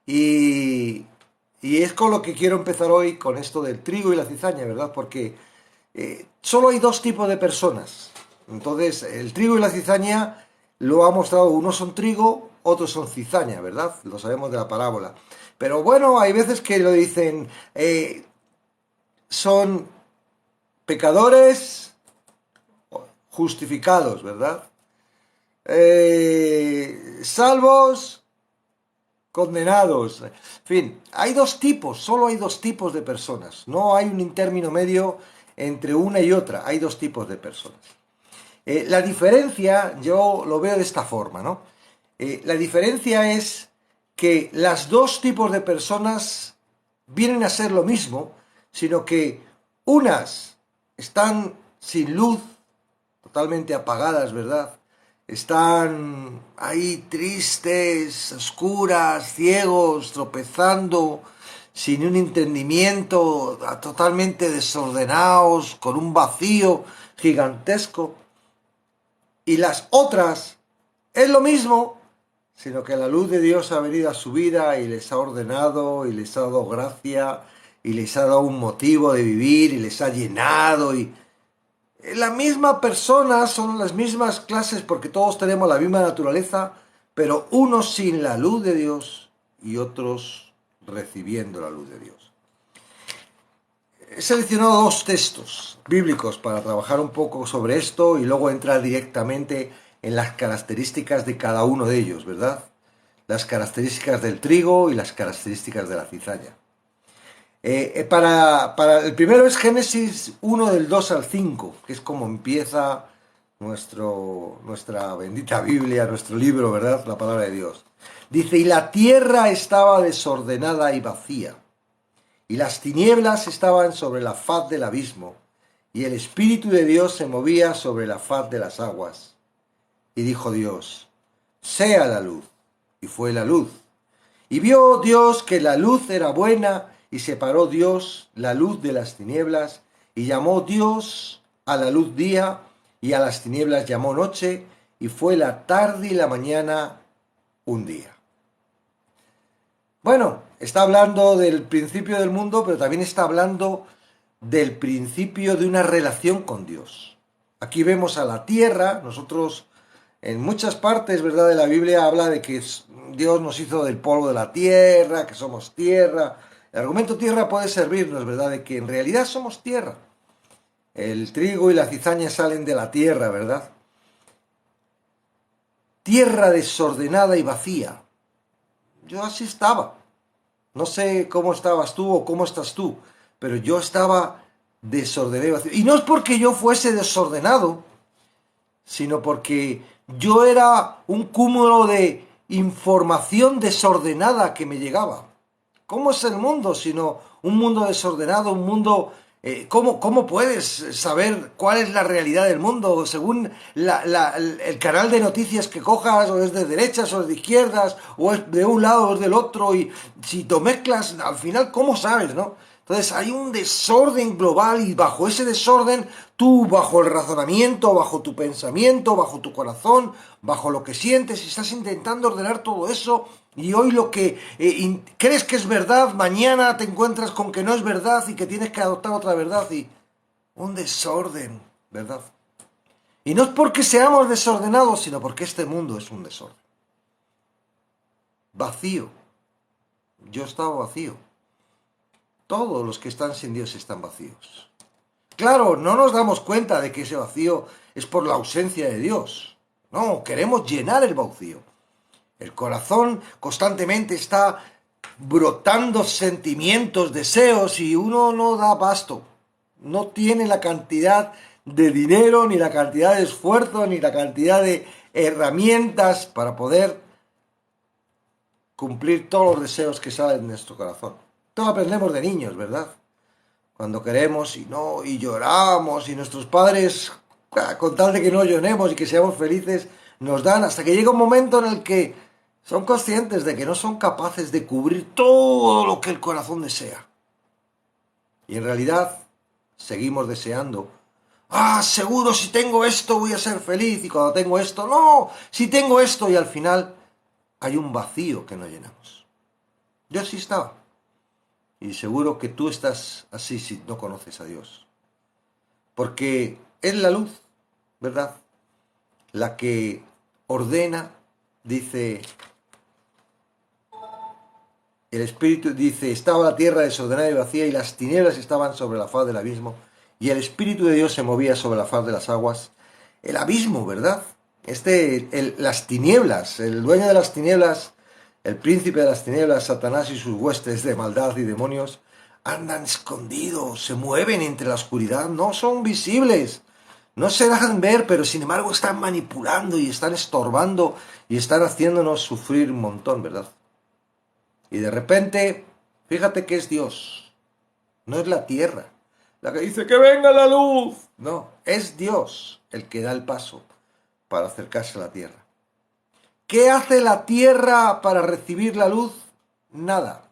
Y, y es con lo que quiero empezar hoy, con esto del trigo y la cizaña, ¿verdad? Porque solo hay dos tipos de personas. Entonces, el trigo y la cizaña lo ha mostrado, unos son trigo, otros son cizaña, ¿verdad? Lo sabemos de la parábola. Pero bueno, hay veces que lo dicen, son pecadores justificados, ¿verdad? Salvos, condenados. En fin, hay dos tipos, solo hay dos tipos de personas. No hay un término medio entre una y otra. Hay dos tipos de personas. La diferencia, yo lo veo de esta forma, ¿no? La diferencia es que las dos tipos de personas vienen a ser lo mismo, sino que unas están sin luz, totalmente apagadas, ¿verdad? Están ahí tristes, oscuras, ciegos, tropezando, sin un entendimiento, totalmente desordenados, con un vacío gigantesco. Y las otras es lo mismo, sino que la luz de Dios ha venido a su vida y les ha ordenado y les ha dado gracia y les ha dado un motivo de vivir y les ha llenado y la misma persona, son las mismas clases porque todos tenemos la misma naturaleza, pero unos sin la luz de Dios y otros recibiendo la luz de Dios. He seleccionado dos textos bíblicos para trabajar un poco sobre esto y luego entrar directamente en las características de cada uno de ellos, ¿verdad? Las características del trigo y las características de la cizaña. El primero es Génesis 1 del 2 al 5, que es como empieza nuestra bendita Biblia, nuestro libro, ¿verdad? La palabra de Dios. Dice, y la tierra estaba desordenada y vacía, y las tinieblas estaban sobre la faz del abismo, y el Espíritu de Dios se movía sobre la faz de las aguas. Y dijo Dios, sea la luz, y fue la luz. Y vio Dios que la luz era buena, y separó Dios la luz de las tinieblas, y llamó Dios a la luz día, y a las tinieblas llamó noche, y fue la tarde y la mañana un día. Bueno, está hablando del principio del mundo, pero también está hablando del principio de una relación con Dios. Aquí vemos a la tierra, nosotros en muchas partes, ¿verdad?, de la Biblia habla de que Dios nos hizo del polvo de la tierra, que somos tierra. El argumento tierra puede servirnos, ¿verdad?, de que en realidad somos tierra. El trigo y la cizaña salen de la tierra, ¿verdad? Tierra desordenada y vacía. Yo así estaba. No sé cómo estabas tú o cómo estás tú, pero yo estaba desordenado y vacío. Y no es porque yo fuese desordenado, sino porque yo era un cúmulo de información desordenada que me llegaba. ¿Cómo es el mundo sino un mundo desordenado, un mundo... ¿cómo puedes saber cuál es la realidad del mundo según el canal de noticias que cojas, o es de derechas o es de izquierdas, o es de un lado o es del otro? Y si tú mezclas, al final, ¿cómo sabes, no? Entonces hay un desorden global y bajo ese desorden, tú bajo el razonamiento, bajo tu pensamiento, bajo tu corazón, bajo lo que sientes, estás intentando ordenar todo eso y hoy lo que crees que es verdad, mañana te encuentras con que no es verdad y que tienes que adoptar otra verdad y un desorden, ¿verdad? Y no es porque seamos desordenados, sino porque este mundo es un desorden. Vacío. Yo estaba vacío. Todos los que están sin Dios están vacíos. Claro, no nos damos cuenta de que ese vacío es por la ausencia de Dios. No, queremos llenar el vacío. El corazón constantemente está brotando sentimientos, deseos, y uno no da abasto. No tiene la cantidad de dinero, ni la cantidad de esfuerzo, ni la cantidad de herramientas para poder cumplir todos los deseos que salen de nuestro corazón. Todo aprendemos de niños, ¿verdad? Cuando queremos y lloramos, y nuestros padres, con tal de que no lloremos y que seamos felices, nos dan hasta que llega un momento en el que son conscientes de que no son capaces de cubrir todo lo que el corazón desea. Y en realidad seguimos deseando. Seguro si tengo esto voy a ser feliz, y cuando tengo esto, no, si tengo esto, y al final hay un vacío que no llenamos. Yo sí estaba. Y seguro que tú estás así si no conoces a Dios. Porque es la luz, ¿verdad? La que ordena, dice, el Espíritu dice, estaba la tierra desordenada y vacía y las tinieblas estaban sobre la faz del abismo y el Espíritu de Dios se movía sobre la faz de las aguas. El abismo, ¿verdad? Las tinieblas, el dueño de las tinieblas, el príncipe de las tinieblas, Satanás y sus huestes de maldad y demonios, andan escondidos, se mueven entre la oscuridad, no son visibles, no se dejan ver, pero sin embargo están manipulando y están estorbando y están haciéndonos sufrir un montón, ¿verdad? Y de repente, fíjate que es Dios, no es la tierra, la que dice que venga la luz. No, es Dios el que da el paso para acercarse a la tierra. ¿Qué hace la tierra para recibir la luz? Nada.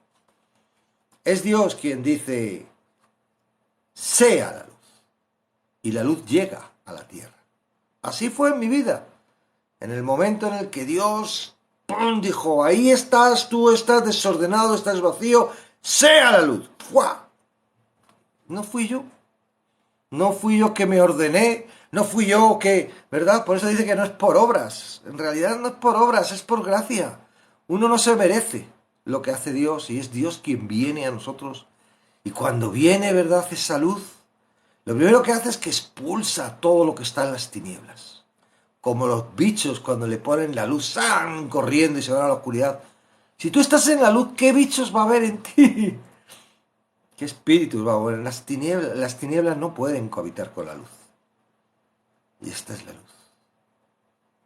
Es Dios quien dice, sea la luz. Y la luz llega a la tierra. Así fue en mi vida. En el momento en el que Dios ¡pum! Dijo, ahí estás, tú estás desordenado, estás vacío, sea la luz. ¡Fua! No fui yo. No fui yo que me ordené, no fui yo que, ¿verdad? Por eso dice que no es por obras. En realidad no es por obras, es por gracia. Uno no se merece lo que hace Dios y es Dios quien viene a nosotros. Y cuando viene, ¿verdad? Esa luz, lo primero que hace es que expulsa todo lo que está en las tinieblas. Como los bichos cuando le ponen la luz, ¡san! Corriendo y se van a la oscuridad. Si tú estás en la luz, ¿qué bichos va a haber en ti? ¿Qué espíritus va a haber? Las tinieblas no pueden cohabitar con la luz. Y esta es la luz.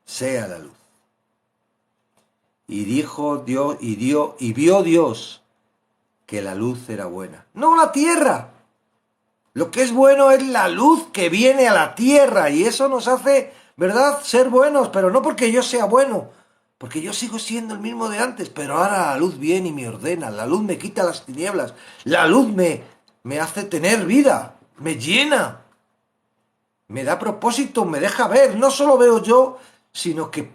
Sea la luz. Y dijo Dios, y vio Dios que la luz era buena. No la tierra. Lo que es bueno es la luz que viene a la tierra. Y eso nos hace, ¿verdad?, ser buenos. Pero no porque yo sea bueno. Porque yo sigo siendo el mismo de antes. Pero ahora la luz viene y me ordena. La luz me quita las tinieblas. La luz me hace tener vida. Me llena. Me da propósito, me deja ver. No solo veo yo, sino que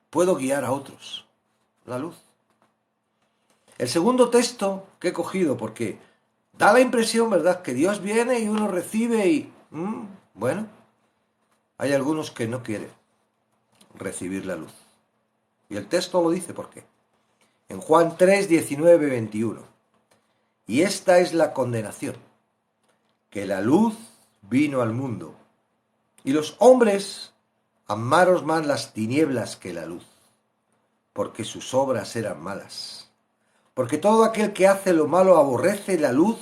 puedo guiar a otros. La luz. El segundo texto que he cogido, porque da la impresión, ¿verdad?, que Dios viene y uno recibe y... bueno, hay algunos que no quieren recibir la luz. Y el texto lo dice por qué. En Juan 3, 19, 21. Y esta es la condenación, que la luz vino al mundo, y los hombres amaron más las tinieblas que la luz, porque sus obras eran malas. Porque todo aquel que hace lo malo aborrece la luz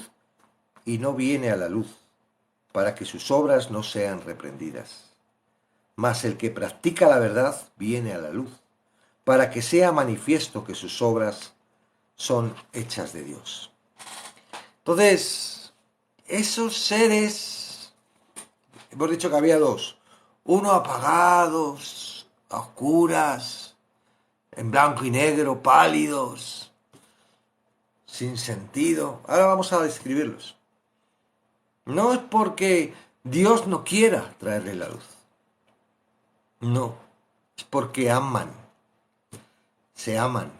y no viene a la luz, para que sus obras no sean reprendidas. Mas el que practica la verdad viene a la luz, para que sea manifiesto que sus obras son hechas de Dios. Entonces, esos seres, hemos dicho que había dos, uno apagados, a oscuras, en blanco y negro, pálidos, sin sentido. Ahora vamos a describirlos. No es porque Dios no quiera traerle la luz. No, es porque aman. Se aman.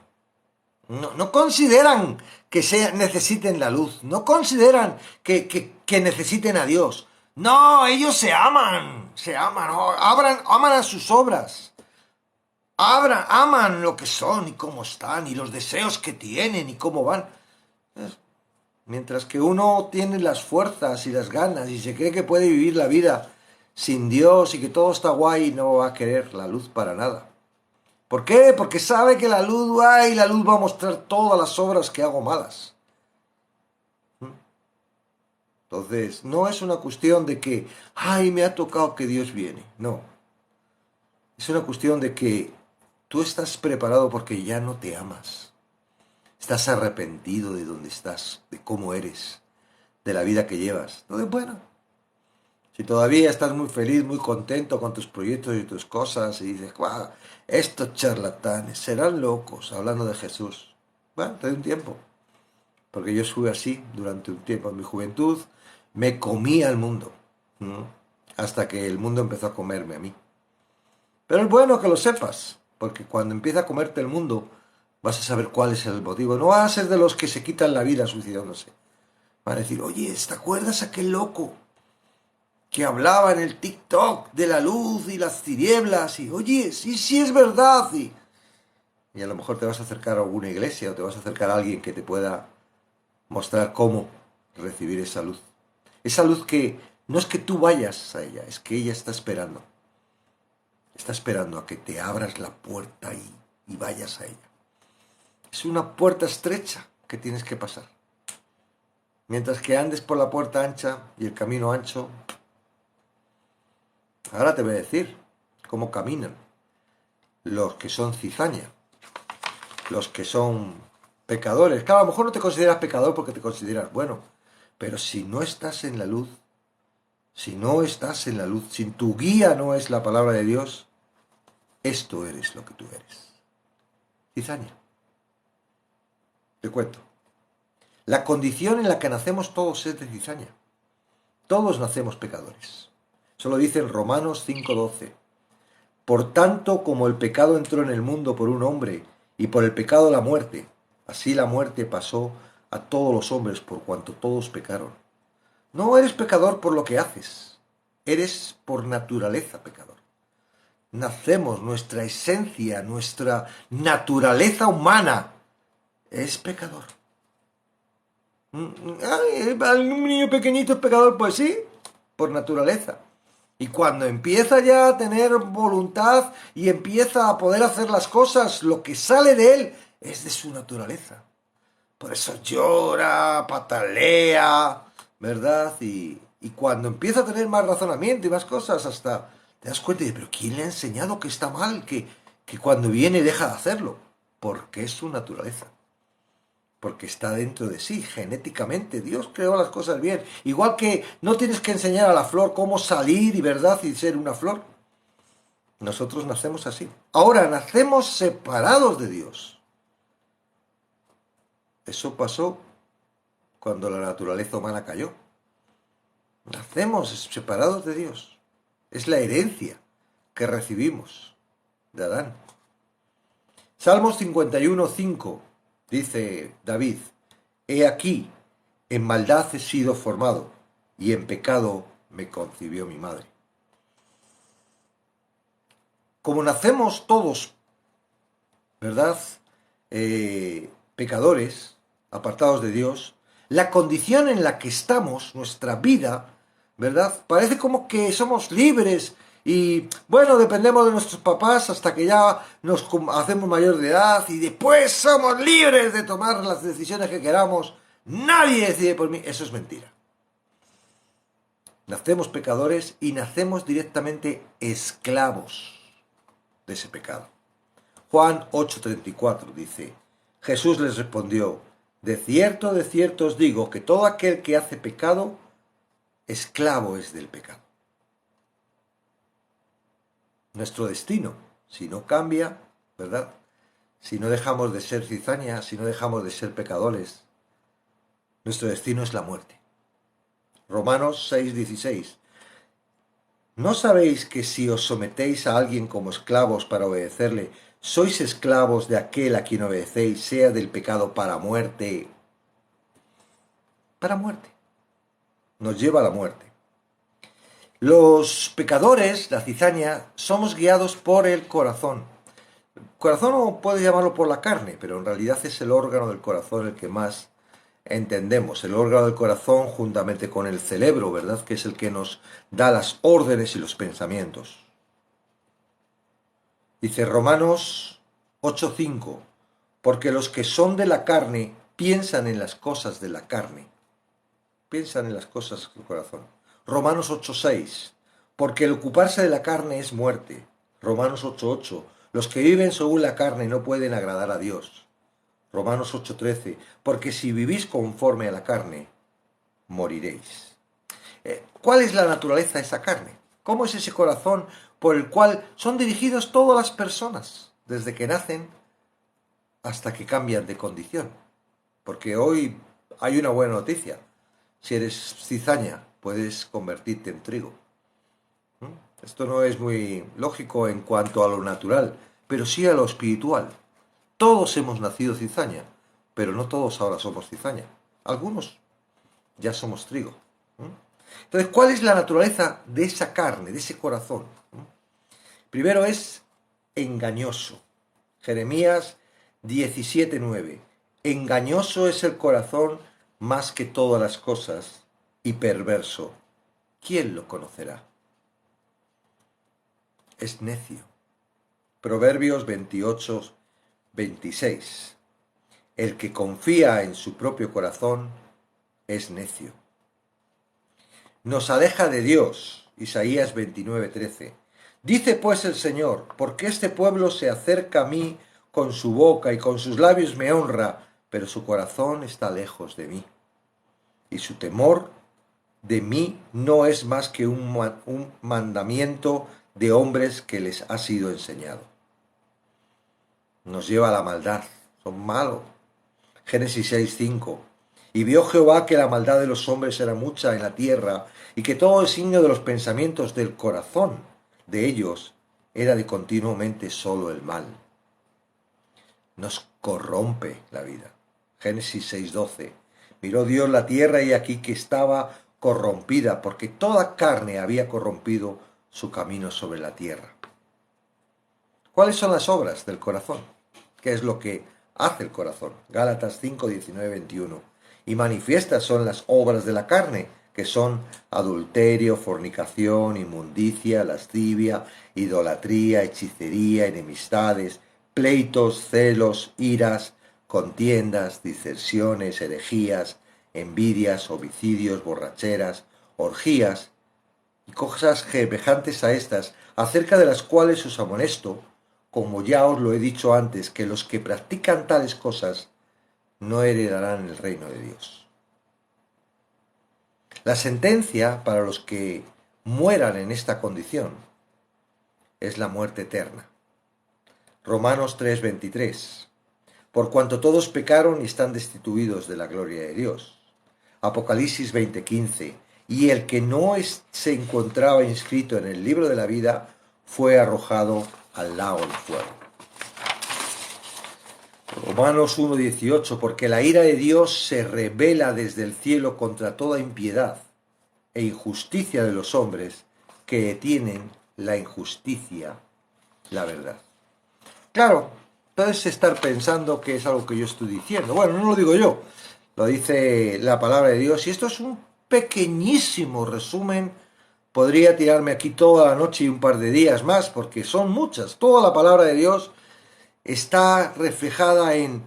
No consideran que necesiten la luz. No consideran que necesiten a Dios. No, ellos se aman. Se aman. Aman a sus obras. Aman lo que son y cómo están y los deseos que tienen y cómo van. Mientras que uno tiene las fuerzas y las ganas y se cree que puede vivir la vida sin Dios y que todo está guay, no va a querer la luz para nada. ¿Por qué? Porque sabe que la luz va y la luz va a mostrar todas las obras que hago malas. Entonces, no es una cuestión de que, ay, me ha tocado que Dios viene. No. Es una cuestión de que tú estás preparado porque ya no te amas. Estás arrepentido de dónde estás, de cómo eres, de la vida que llevas. Entonces, bueno, si todavía estás muy feliz, muy contento con tus proyectos y tus cosas y dices, wow, estos charlatanes serán locos hablando de Jesús. Bueno, te doy un tiempo. Porque yo estuve así durante un tiempo. En mi juventud me comía el mundo. Hasta que el mundo empezó a comerme a mí. Pero es bueno que lo sepas. Porque cuando empieza a comerte el mundo, Vas a saber cuál es el motivo. No vas a ser de los que se quitan la vida suicidándose. Van a decir, oye, ¿te acuerdas aquel loco que hablaba en el TikTok de la luz y las tinieblas? Y, oye, sí, sí es verdad. Y a lo mejor te vas a acercar a alguna iglesia o te vas a acercar a alguien que te pueda mostrar cómo recibir esa luz. Esa luz que no es que tú vayas a ella, es que ella está esperando. Está esperando a que te abras la puerta y vayas a ella. Es una puerta estrecha que tienes que pasar. Mientras que andes por la puerta ancha y el camino ancho, ahora te voy a decir cómo caminan los que son cizaña, los que son pecadores. Claro, a lo mejor no te consideras pecador porque te consideras bueno, pero si no estás en la luz, si no estás en la luz, si tu guía no es la palabra de Dios, esto eres lo que tú eres. Cizaña. Te cuento. La condición en la que nacemos todos es de cizaña. Todos nacemos pecadores. Eso lo dice en Romanos 5:12. Por tanto, como el pecado entró en el mundo por un hombre, y por el pecado la muerte, así la muerte pasó a todos los hombres por cuanto todos pecaron. No eres pecador por lo que haces, eres por naturaleza pecador. Nacemos, nuestra esencia, nuestra naturaleza humana es pecador. Un niño pequeñito es pecador, pues sí, por naturaleza. Y cuando empieza ya a tener voluntad y empieza a poder hacer las cosas, lo que sale de él es de su naturaleza. Por eso llora, patalea, ¿verdad? Y cuando empieza a tener más razonamiento y más cosas, hasta te das cuenta de, pero ¿quién le ha enseñado que está mal, que cuando viene deja de hacerlo? Porque es su naturaleza. Porque está dentro de sí, genéticamente. Dios creó las cosas bien. Igual que no tienes que enseñar a la flor cómo salir y verdad y ser una flor. Nosotros nacemos así. Ahora, nacemos separados de Dios. Eso pasó cuando la naturaleza humana cayó. Nacemos separados de Dios. Es la herencia que recibimos de Adán. Salmos 51:5 dice David, he aquí, en maldad he sido formado, y en pecado me concibió mi madre. Como nacemos todos, ¿verdad? Pecadores, apartados de Dios, la condición en la que estamos, nuestra vida, ¿verdad? Parece como que somos libres y, bueno, dependemos de nuestros papás hasta que ya nos hacemos mayor de edad y después somos libres de tomar las decisiones que queramos. Nadie decide por mí. Eso es mentira. Nacemos pecadores y nacemos directamente esclavos de ese pecado. Juan 8:34 dice, Jesús les respondió, de cierto os digo que todo aquel que hace pecado, esclavo es del pecado. Nuestro destino, si no cambia, ¿verdad? Si no dejamos de ser cizaña, si no dejamos de ser pecadores, nuestro destino es la muerte. Romanos 6:16. ¿No sabéis que si os sometéis a alguien como esclavos para obedecerle, sois esclavos de aquel a quien obedecéis, sea del pecado para muerte? Para muerte. Nos lleva a la muerte. Los pecadores, la cizaña, somos guiados por el corazón. Corazón no puedes llamarlo por la carne, pero en realidad es el órgano del corazón el que más entendemos. El órgano del corazón juntamente con el cerebro, ¿verdad? Que es el que nos da las órdenes y los pensamientos. Dice Romanos 8:5, porque los que son de la carne piensan en las cosas de la carne. Piensan en las cosas del corazón. Romanos 8:6, porque el ocuparse de la carne es muerte. Romanos 8:8, los que viven según la carne no pueden agradar a Dios. Romanos 8:13, porque si vivís conforme a la carne, moriréis. ¿Cuál es la naturaleza de esa carne? ¿Cómo es ese corazón por el cual son dirigidos todas las personas, desde que nacen hasta que cambian de condición? Porque hoy hay una buena noticia. Si eres cizaña, puedes convertirte en trigo. Esto no es muy lógico en cuanto a lo natural, pero sí a lo espiritual. Todos hemos nacido cizaña, pero no todos ahora somos cizaña. Algunos ya somos trigo. Entonces, ¿cuál es la naturaleza de esa carne, de ese corazón? Primero es engañoso. Jeremías 17:9. Engañoso es el corazón más que todas las cosas y perverso. ¿Quién lo conocerá? Es necio. Proverbios 28:26. El que confía en su propio corazón es necio. Nos aleja de Dios. Isaías 29:13. Dice pues el Señor, porque este pueblo se acerca a mí con su boca y con sus labios me honra, pero su corazón está lejos de mí. Y su temor de mí no es más que un mandamiento de hombres que les ha sido enseñado. Nos lleva a la maldad, son malos. Génesis 6:5. Y vio Jehová que la maldad de los hombres era mucha en la tierra, y que todo el signo de los pensamientos del corazón de ellos era de continuamente solo el mal. Nos corrompe la vida. Génesis 6:12. Miró Dios la tierra y aquí que estaba corrompida, porque toda carne había corrompido su camino sobre la tierra. ¿Cuáles son las obras del corazón? ¿Qué es lo que hace el corazón? Gálatas 5:19-21. Y manifiestas son las obras de la carne, que son adulterio, fornicación, inmundicia, lascivia, idolatría, hechicería, enemistades, pleitos, celos, iras, contiendas, disensiones, herejías, envidias, homicidios, borracheras, orgías y cosas semejantes a estas, acerca de las cuales os amonesto, como ya os lo he dicho antes, que los que practican tales cosas no heredarán el reino de Dios. La sentencia para los que mueran en esta condición es la muerte eterna. Romanos 3:23. Por cuanto todos pecaron y están destituidos de la gloria de Dios. Apocalipsis 20:15. Y el que no se encontraba inscrito en el libro de la vida fue arrojado al lago del fuego. Romanos 1:18. Porque la ira de Dios se revela desde el cielo contra toda impiedad e injusticia de los hombres que detienen la injusticia, la verdad. Claro, puedes estar pensando que es algo que yo estoy diciendo. Bueno, no lo digo yo, lo dice la palabra de Dios. Y esto es un pequeñísimo resumen. Podría tirarme aquí toda la noche y un par de días más, porque son muchas. Toda la palabra de Dios está reflejada en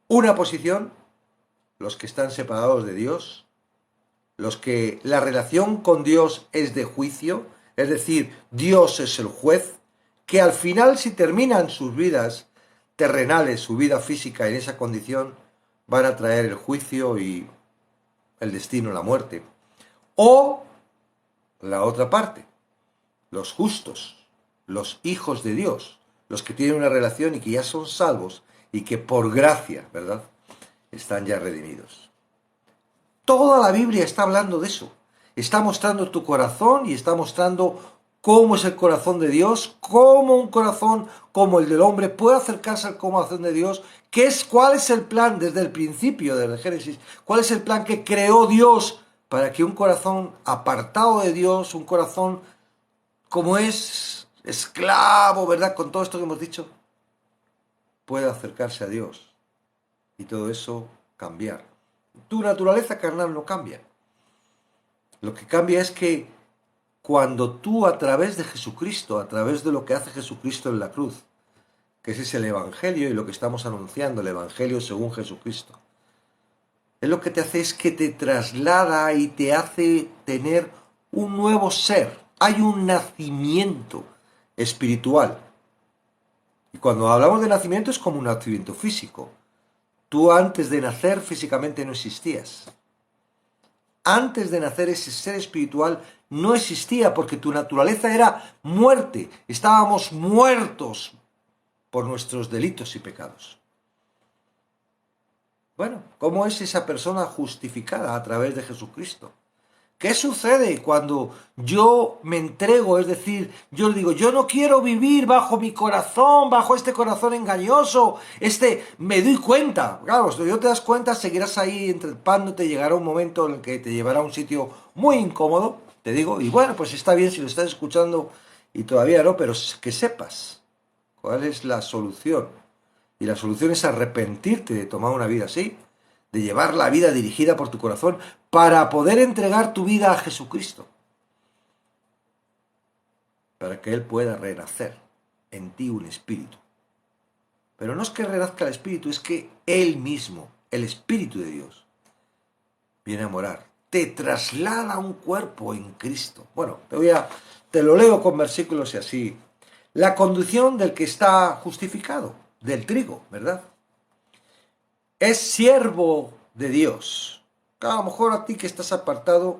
una posición, los que están separados de Dios, los que la relación con Dios es de juicio, es decir, Dios es el juez, que al final, si terminan sus vidas terrenales, su vida física en esa condición, van a traer el juicio y el destino, la muerte. O la otra parte, los justos, los hijos de Dios, los que tienen una relación y que ya son salvos y que por gracia, ¿verdad?, están ya redimidos. Toda la Biblia está hablando de eso. Está mostrando tu corazón y está mostrando cómo es el corazón de Dios, cómo un corazón como el del hombre puede acercarse al corazón de Dios, cuál es el plan desde el principio del Génesis, cuál es el plan que creó Dios para que un corazón apartado de Dios, un corazón como es esclavo, ¿verdad?, con todo esto que hemos dicho, pueda acercarse a Dios y todo eso cambiar. Tu naturaleza carnal no cambia. Lo que cambia es que cuando tú a través de Jesucristo, a través de lo que hace Jesucristo en la cruz, que ese es el Evangelio y lo que estamos anunciando, el Evangelio según Jesucristo, es lo que te hace es que te traslada y te hace tener un nuevo ser. Hay un nacimiento espiritual. Y cuando hablamos de nacimiento es como un nacimiento físico. Tú antes de nacer físicamente no existías. Antes de nacer ese ser espiritual no existía porque tu naturaleza era muerte. Estábamos muertos por nuestros delitos y pecados. Bueno, ¿cómo es esa persona justificada a través de Jesucristo? ¿Qué sucede cuando yo me entrego? Es decir, yo digo, yo no quiero vivir bajo mi corazón, bajo este corazón engañoso, me doy cuenta. Claro, si no te das cuenta, seguirás ahí entrepándote, llegará un momento en el que te llevará a un sitio muy incómodo, te digo, y bueno, pues está bien si lo estás escuchando y todavía no, pero que sepas cuál es la solución. Y la solución es arrepentirte de tomar una vida así, de llevar la vida dirigida por tu corazón para poder entregar tu vida a Jesucristo, para que Él pueda renacer en ti un espíritu. Pero no es que renazca el espíritu, es que Él mismo, el Espíritu de Dios, viene a morar, te traslada a un cuerpo en Cristo. Bueno, te lo leo con versículos y así. La condición del que está justificado, del trigo, ¿verdad? Es siervo de Dios. A lo mejor a ti que estás apartado,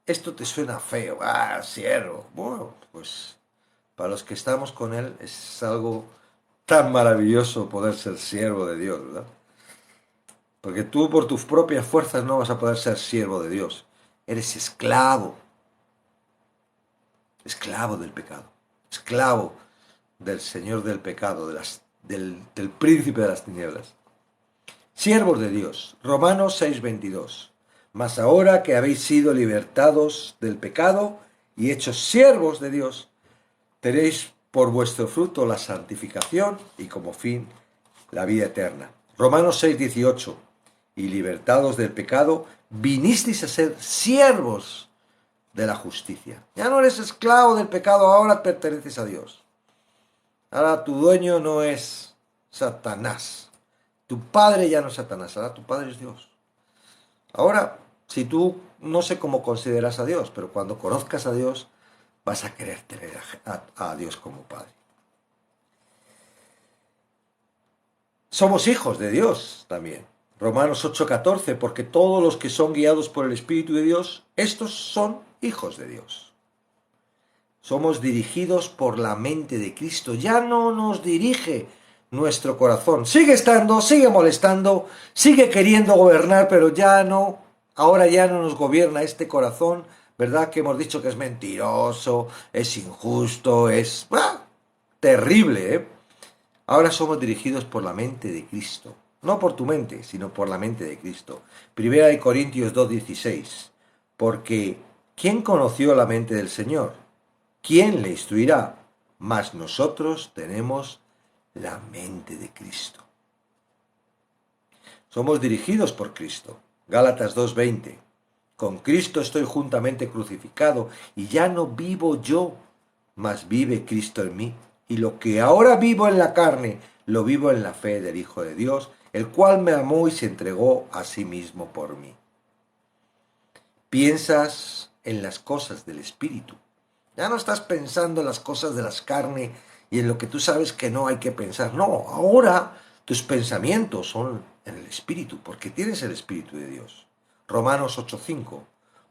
esto te suena feo. Ah, siervo. Bueno, pues para los que estamos con Él es algo tan maravilloso poder ser siervo de Dios, ¿verdad? Porque tú por tus propias fuerzas no vas a poder ser siervo de Dios. Eres esclavo. Esclavo del pecado. Esclavo del Señor del pecado, del príncipe de las tinieblas. Siervos de Dios. Romanos 6:22. Mas ahora que habéis sido libertados del pecado y hechos siervos de Dios, tenéis por vuestro fruto la santificación y como fin la vida eterna. Romanos 6:18. Y libertados del pecado, vinisteis a ser siervos de la justicia. Ya no eres esclavo del pecado, ahora perteneces a Dios. Ahora tu dueño no es Satanás. Tu padre ya no es Satanás, ahora tu padre es Dios. Ahora, si tú no sé cómo consideras a Dios, pero cuando conozcas a Dios, vas a querer tener a Dios como Padre. Somos hijos de Dios también. Romanos 8:14, porque todos los que son guiados por el Espíritu de Dios, estos son hijos de Dios. Somos dirigidos por la mente de Cristo. Ya no nos dirige nuestro corazón. Sigue estando, sigue molestando, sigue queriendo gobernar, pero ya no, ahora ya no nos gobierna este corazón, ¿verdad? Que hemos dicho que es mentiroso, es injusto, es terrible, ¿eh? Ahora somos dirigidos por la mente de Cristo. No por tu mente, sino por la mente de Cristo. Primera de Corintios 2:16. Porque ¿quién conoció la mente del Señor? ¿Quién le instruirá? Mas nosotros tenemos la mente de Cristo. Somos dirigidos por Cristo. Gálatas 2:20. Con Cristo estoy juntamente crucificado y ya no vivo yo, mas vive Cristo en mí. Y lo que ahora vivo en la carne, lo vivo en la fe del Hijo de Dios, el cual me amó y se entregó a sí mismo por mí. Piensas en las cosas del Espíritu. Ya no estás pensando en las cosas de las carnes y en lo que tú sabes que no hay que pensar. No, ahora tus pensamientos son en el Espíritu, porque tienes el Espíritu de Dios. Romanos 8:5,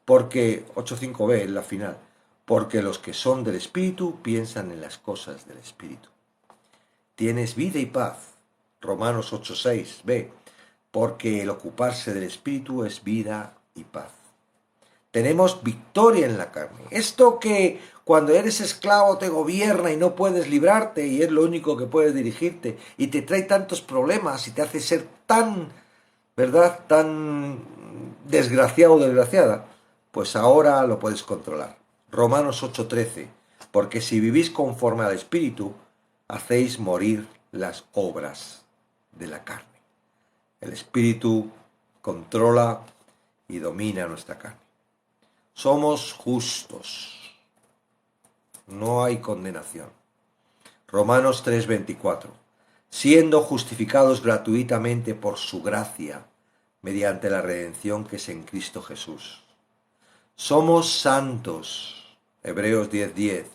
porque 8:5b en la final, porque los que son del Espíritu piensan en las cosas del Espíritu. Tienes vida y paz. Romanos 8:6b, porque el ocuparse del Espíritu es vida y paz. Tenemos victoria en la carne. Esto que cuando eres esclavo te gobierna y no puedes librarte y es lo único que puedes dirigirte y te trae tantos problemas y te hace ser tan, ¿verdad?, tan desgraciado o desgraciada, pues ahora lo puedes controlar. Romanos 8:13, porque si vivís conforme al Espíritu, hacéis morir las obras de la carne. El Espíritu controla y domina nuestra carne. Somos justos. No hay condenación. Romanos 3:24. Siendo justificados gratuitamente por su gracia, mediante la redención que es en Cristo Jesús. Somos santos. Hebreos 10:10.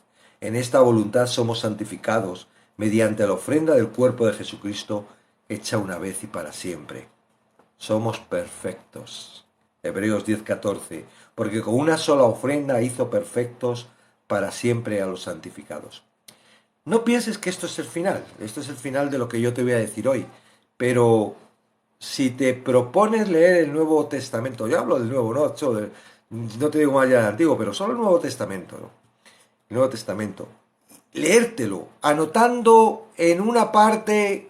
En esta voluntad somos santificados mediante la ofrenda del cuerpo de Jesucristo, hecha una vez y para siempre. Somos perfectos. Hebreos 10:14, porque con una sola ofrenda hizo perfectos para siempre a los santificados. No pienses que esto es el final de lo que yo te voy a decir hoy, pero si te propones leer el Nuevo Testamento, yo hablo del Nuevo, ¿no? No te digo más ya el Antiguo, pero solo el Nuevo Testamento, ¿no? El Nuevo Testamento. Leértelo, anotando en una parte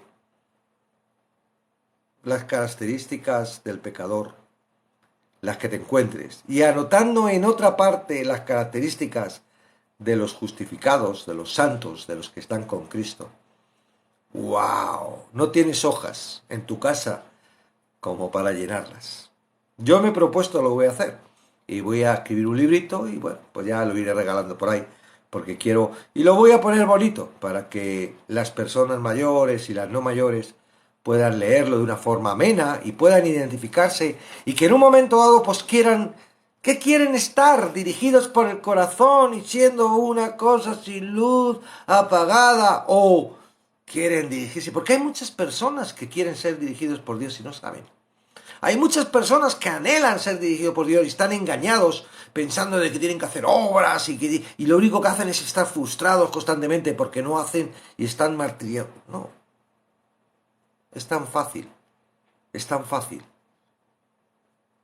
las características del pecador, las que te encuentres, y anotando en otra parte las características de los justificados, de los santos, de los que están con Cristo. ¡Wow! No tienes hojas en tu casa como para llenarlas. Yo me he propuesto, lo voy a hacer. Y voy a escribir un librito y bueno, pues ya lo iré regalando por ahí. Porque quiero... Y lo voy a poner bonito para que las personas mayores y las no mayores puedan leerlo de una forma amena y puedan identificarse y que en un momento dado pues quieran... ¿Qué quieren estar? Dirigidos por el corazón y siendo una cosa sin luz, apagada, o quieren dirigirse, porque hay muchas personas que quieren ser dirigidos por Dios y no saben. Hay muchas personas que anhelan ser dirigidos por Dios y están engañados pensando de que tienen que hacer obras y lo único que hacen es estar frustrados constantemente porque no hacen y están martiriados. No, es tan fácil, es tan fácil.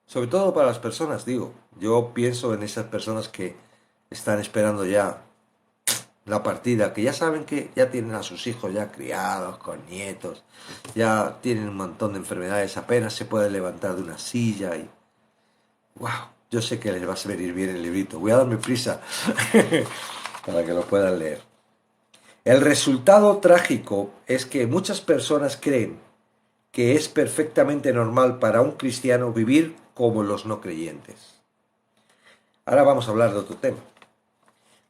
Sobre todo para las personas, digo, yo pienso en esas personas que están esperando ya la partida, que ya saben que ya tienen a sus hijos ya criados, con nietos, ya tienen un montón de enfermedades, apenas se pueden levantar de una silla y... ¡Wow! Yo sé que les va a venir bien el librito, voy a darme prisa para que lo puedan leer. El resultado trágico es que muchas personas creen que es perfectamente normal para un cristiano vivir como los no creyentes. Ahora vamos a hablar de otro tema.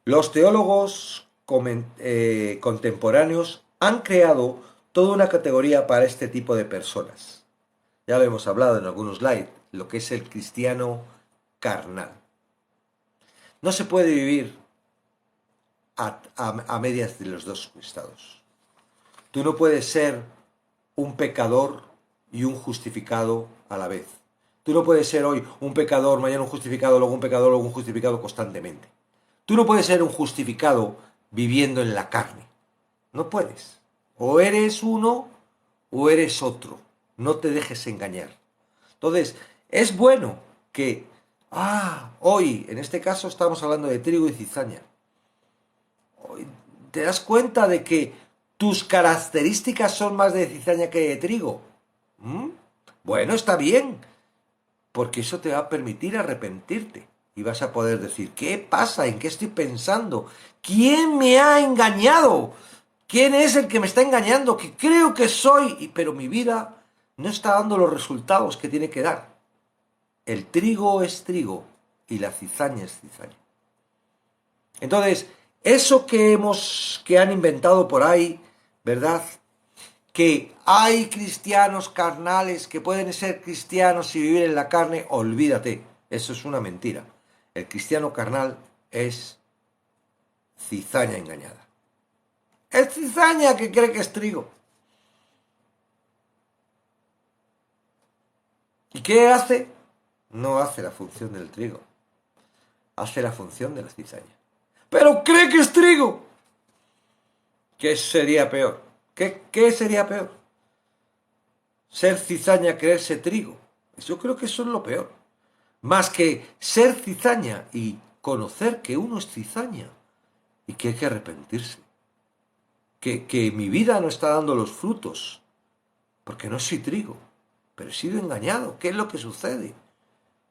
Los teólogos contemporáneos han creado toda una categoría para este tipo de personas. Ya lo hemos hablado en algunos slides, lo que es el cristiano carnal. No se puede vivir a medias de los dos estados. Tú no puedes ser un pecador y un justificado a la vez. Tú no puedes ser hoy un pecador, mañana un justificado, luego un pecador, luego un justificado constantemente. Tú no puedes ser un justificado viviendo en la carne. No puedes. O eres uno o eres otro. No te dejes engañar. Entonces, es bueno que, hoy, en este caso estamos hablando de trigo y cizaña. Hoy te das cuenta de que tus características son más de cizaña que de trigo. ¿Mm? Bueno, está bien, porque eso te va a permitir arrepentirte. Y vas a poder decir, ¿qué pasa? ¿En qué estoy pensando? ¿Quién me ha engañado? ¿Quién es el que me está engañando? Que creo que soy, pero mi vida no está dando los resultados que tiene que dar. El trigo es trigo y la cizaña es cizaña. Entonces, eso que han inventado por ahí, ¿verdad? Que hay cristianos carnales que pueden ser cristianos y vivir en la carne, olvídate, eso es una mentira. El cristiano carnal es cizaña engañada. Es cizaña que cree que es trigo. ¿Y qué hace? No hace la función del trigo. Hace la función de la cizaña. Pero cree que es trigo. ¿Qué sería peor? ¿Qué sería peor? Ser cizaña, creerse trigo. Yo creo que eso es lo peor. Más que ser cizaña y conocer que uno es cizaña y que hay que arrepentirse. Que mi vida no está dando los frutos, porque no soy trigo, pero he sido engañado. ¿Qué es lo que sucede?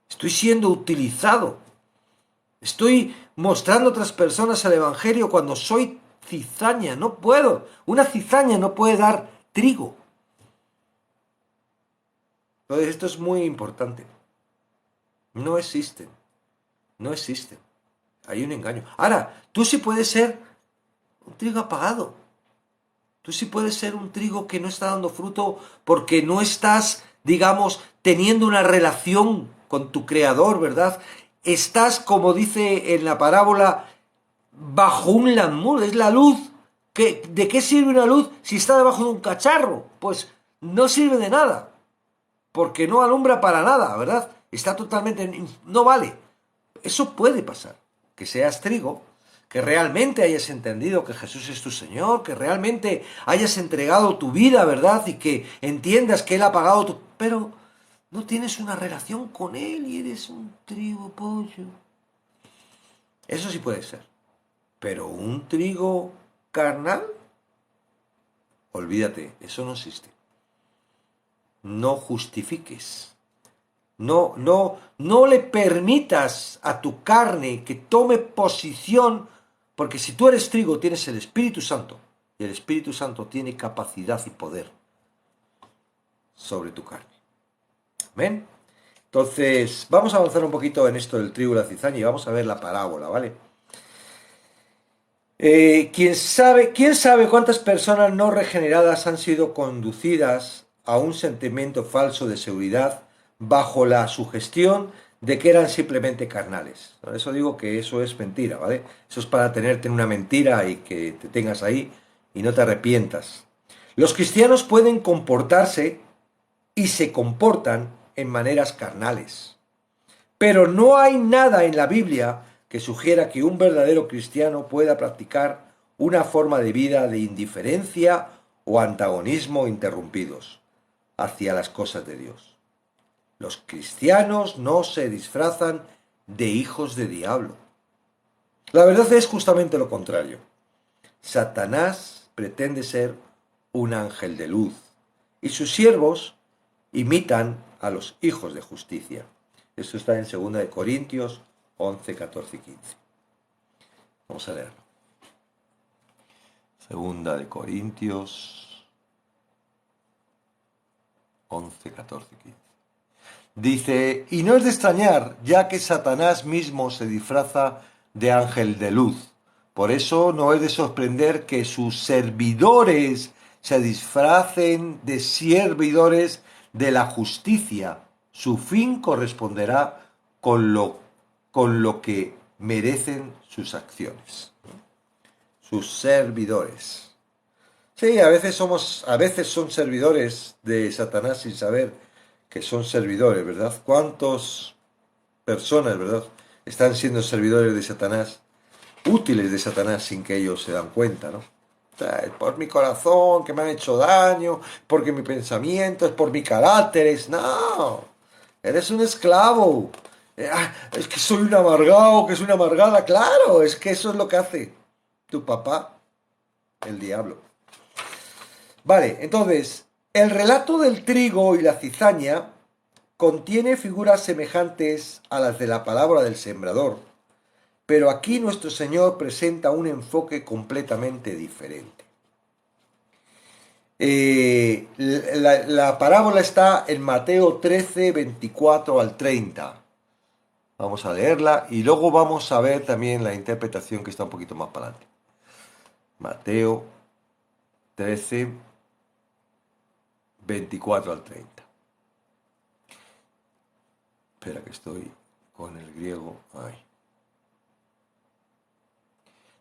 Estoy siendo utilizado. Estoy mostrando a otras personas el Evangelio cuando soy cizaña. No puedo. Una cizaña no puede dar trigo. Entonces esto es muy importante. No existen. No existen. Hay un engaño. Ahora, tú sí puedes ser un trigo apagado. Tú sí puedes ser un trigo que no está dando fruto porque no estás, digamos, teniendo una relación con tu creador, ¿verdad? Estás, como dice en la parábola, bajo un lampón. Es la luz. ¿De qué sirve una luz si está debajo de un cacharro? Pues no sirve de nada. Porque no alumbra para nada, ¿verdad? Está totalmente... no vale. Eso puede pasar. Que seas trigo, que realmente hayas entendido que Jesús es tu Señor, que realmente hayas entregado tu vida, ¿verdad? Y que entiendas que Él ha pagado tu... Pero No tienes una relación con él y eres un trigo pollo. Eso sí puede ser. Pero un trigo carnal, olvídate, eso no existe. No justifiques. No le permitas a tu carne que tome posición, porque si tú eres trigo tienes el Espíritu Santo, y el Espíritu Santo tiene capacidad y poder sobre tu carne. ¿Ven? Entonces, vamos a avanzar un poquito en esto del trigo y la cizaña y vamos a ver la parábola, ¿vale? Quién sabe cuántas personas no regeneradas han sido conducidas a un sentimiento falso de seguridad bajo la sugestión de que eran simplemente carnales. Por eso digo que eso es mentira, ¿vale? Eso es para tenerte en una mentira y que te tengas ahí y no te arrepientas. Los cristianos pueden comportarse y se comportan en maneras carnales. Pero no hay nada en la Biblia que sugiera que un verdadero cristiano pueda practicar una forma de vida de indiferencia o antagonismo interrumpidos hacia las cosas de Dios. Los cristianos no se disfrazan de hijos de diablo. La verdad es justamente lo contrario. Satanás pretende ser un ángel de luz y sus siervos imitan a los hijos de justicia. Esto está en 2 Corintios 11, 14 y 15. Vamos a leerlo. 2 Corintios 11, 14 y 15. Dice, y no es de extrañar, ya que Satanás mismo se disfraza de ángel de luz. Por eso no es de sorprender que sus servidores se disfracen de servidores de la justicia. Su fin corresponderá con lo que merecen sus acciones. Sus servidores. Sí, a veces son servidores de Satanás sin saber que son servidores, ¿verdad? ¿Cuántas personas, verdad, están siendo servidores de Satanás, útiles de Satanás sin que ellos se dan cuenta, ¿no? O sea, es por mi corazón que me han hecho daño, porque mi pensamiento, es por mi carácter, no, eres un esclavo. Es que soy un amargado, que soy una amargada, claro, es que eso es lo que hace tu papá, el diablo. Vale, entonces, el relato del trigo y la cizaña contiene figuras semejantes a las de la parábola del sembrador, pero aquí nuestro Señor presenta un enfoque completamente diferente. La parábola está en Mateo 13, 24 al 30. Vamos a leerla y luego vamos a ver también la interpretación que está un poquito más para adelante. Mateo 13, 24 al 30. Espera que estoy con el griego. Ay.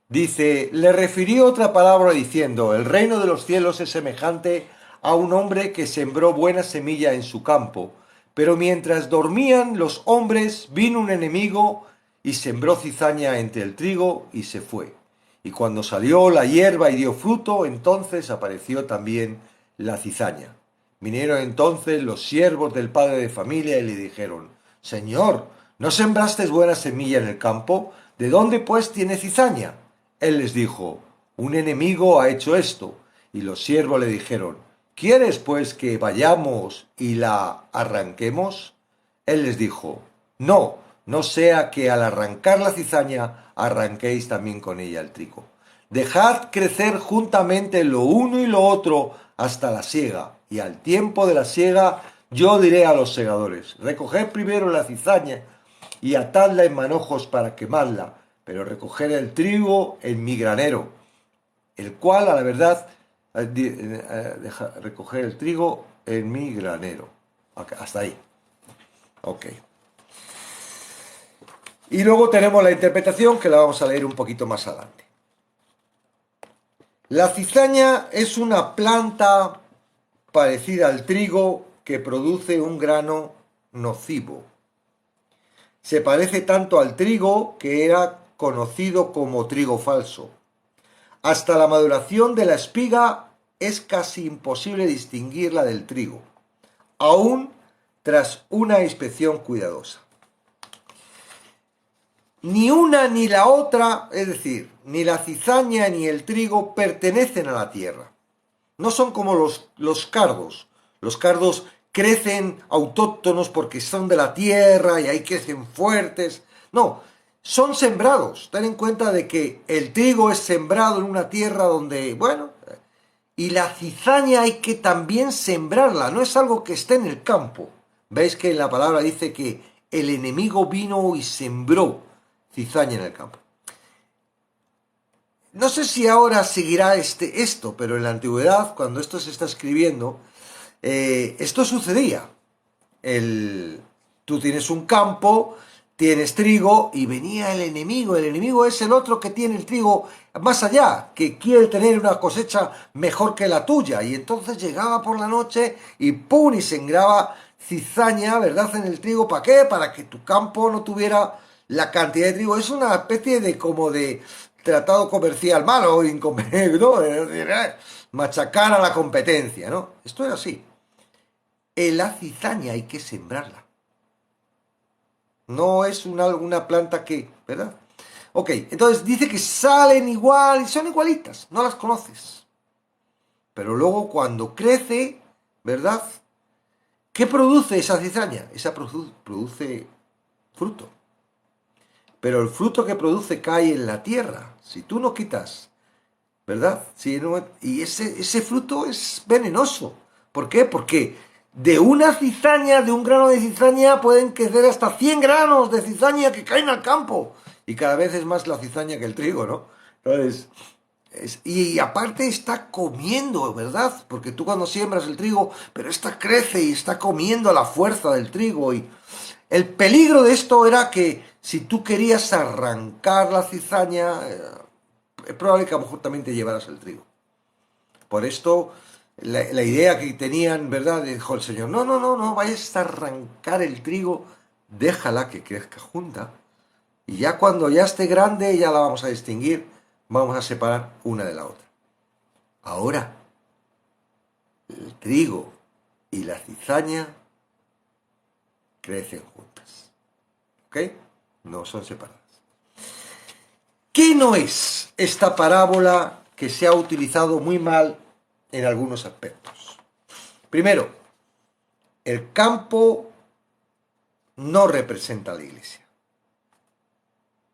Dice, le refirió otra palabra diciendo, el reino de los cielos es semejante a un hombre que sembró buena semilla en su campo, pero mientras dormían los hombres vino un enemigo y sembró cizaña entre el trigo y se fue. Y cuando salió la hierba y dio fruto, entonces apareció también la cizaña. Vinieron entonces los siervos del padre de familia y le dijeron, Señor, ¿no sembraste buena semilla en el campo? ¿De dónde pues tiene cizaña? Él les dijo, un enemigo ha hecho esto. Y los siervos le dijeron, ¿quieres pues que vayamos y la arranquemos? Él les dijo, no sea que al arrancar la cizaña arranquéis también con ella el trigo. Dejad crecer juntamente lo uno y lo otro hasta la siega, y al tiempo de la siega yo diré a los segadores, recoged primero la cizaña y atadla en manojos para quemarla, pero recoger el trigo en mi granero, el cual a la verdad, recoger el trigo en mi granero. Okay, hasta ahí. Ok. Y luego tenemos la interpretación que la vamos a leer un poquito más adelante. La cizaña es una planta parecida al trigo que produce un grano nocivo. Se parece tanto al trigo que era conocido como trigo falso. Hasta la maduración de la espiga es casi imposible distinguirla del trigo. Aún tras una inspección cuidadosa. Ni una ni la otra, es decir, ni la cizaña ni el trigo pertenecen a la tierra. No son como los cardos. Los cardos crecen autóctonos porque son de la tierra y ahí crecen fuertes. No, son sembrados. Ten en cuenta de que el trigo es sembrado en una tierra donde, bueno, y la cizaña hay que también sembrarla, no es algo que esté en el campo. Veis que la palabra dice que el enemigo vino y sembró cizaña en el campo. No sé si ahora seguirá esto, pero en la antigüedad, cuando esto se está escribiendo, esto sucedía. Tú tienes un campo, tienes trigo y venía el enemigo. El enemigo es el otro que tiene el trigo más allá, que quiere tener una cosecha mejor que la tuya. Y entonces llegaba por la noche y ¡pum! Y sembraba cizaña, ¿verdad? En el trigo. ¿Para qué? Para que tu campo no tuviera la cantidad de trigo. Es una especie de como de tratado comercial malo, inconveniente, ¿no? Machacar a la competencia, ¿no? Esto es así. La cizaña hay que sembrarla. No es una planta que, ¿verdad? Ok, entonces dice que salen igual y son igualitas, no las conoces. Pero luego cuando crece, ¿verdad? ¿Qué produce esa cizaña? Esa produce fruto. Pero el fruto que produce cae en la tierra. Si tú no quitas, ¿verdad? Y ese fruto es venenoso. ¿Por qué? Porque de una cizaña, de un grano de cizaña, pueden crecer hasta 100 granos de cizaña que caen al campo. Y cada vez es más la cizaña que el trigo, ¿no? Entonces, y aparte está comiendo, ¿verdad? Porque tú cuando siembras el trigo, pero esta crece y está comiendo la fuerza del trigo. Y el peligro de esto era que si tú querías arrancar la cizaña, es probable que a lo mejor también te llevaras el trigo. Por esto, la idea que tenían, ¿verdad? Dijo el Señor, no vayas a arrancar el trigo, déjala que crezca junta. Y ya cuando ya esté grande, ya la vamos a distinguir, vamos a separar una de la otra. Ahora, el trigo y la cizaña crecen juntas. ¿Ok? No son separadas. ¿Qué no es esta parábola que se ha utilizado muy mal en algunos aspectos? Primero, el campo no representa a la iglesia.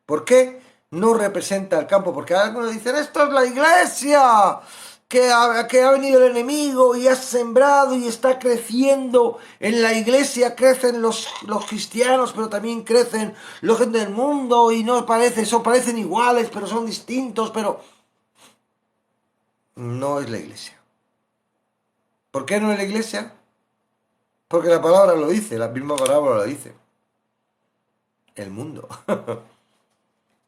¿Por qué no representa el campo? Porque algunos dicen, esto es la iglesia, que ha venido el enemigo y ha sembrado y está creciendo. En la iglesia crecen los cristianos, pero también crecen los gente del mundo y no parecen iguales, pero son distintos, pero no es la iglesia. ¿Por qué no es la iglesia? Porque la palabra lo dice, la misma palabra lo dice. El mundo.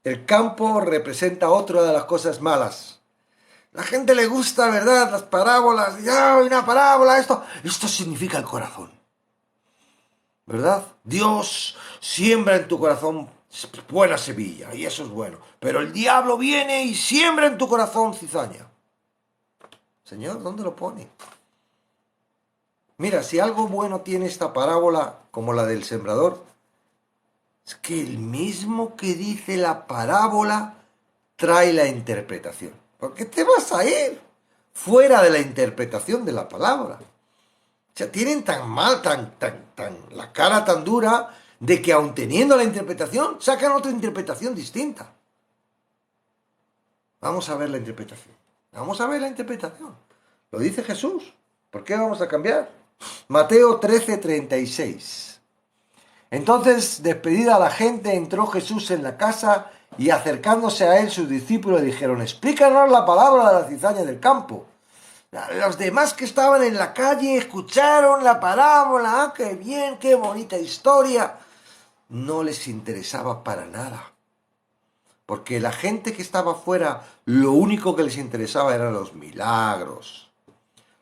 El campo representa otra de las cosas malas. La gente le gusta, ¿verdad? Las parábolas. ¡Ah, una parábola! Esto significa el corazón. ¿Verdad? Dios siembra en tu corazón buena semilla, y eso es bueno. Pero el diablo viene y siembra en tu corazón cizaña. Señor, ¿dónde lo pone? Mira, si algo bueno tiene esta parábola, como la del sembrador, es que el mismo que dice la parábola trae la interpretación. ¿Por qué te vas a ir fuera de la interpretación de la palabra? O sea, tienen tan mal, la cara tan dura, de que aun teniendo la interpretación, sacan otra interpretación distinta. Vamos a ver la interpretación. Vamos a ver la interpretación. Lo dice Jesús. ¿Por qué vamos a cambiar? Mateo 13:36. Entonces, despedida la gente, entró Jesús en la casa y acercándose a él, sus discípulos le dijeron, explícanos la palabra de la cizaña del campo. Los demás que estaban en la calle escucharon la parábola, ¡ah, qué bien, qué bonita historia! No les interesaba para nada. Porque la gente que estaba afuera, lo único que les interesaba eran los milagros.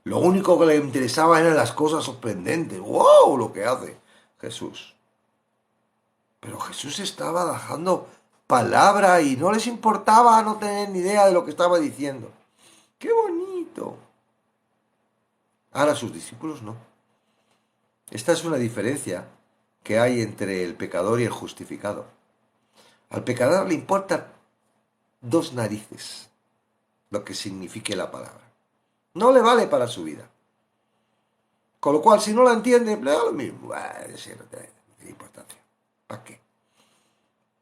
Lo único que les interesaba eran las cosas sorprendentes. ¡Wow! Lo que hace Jesús. Pero Jesús estaba dejando palabra y no les importaba no tener ni idea de lo que estaba diciendo. ¡Qué bonito! Ahora sus discípulos no. Esta es una diferencia que hay entre el pecador y el justificado. Al pecador le importa dos narices lo que signifique la palabra. No le vale para su vida. Con lo cual, si no la entiende, le da lo mismo. Sí, no tiene importancia. ¿Para qué?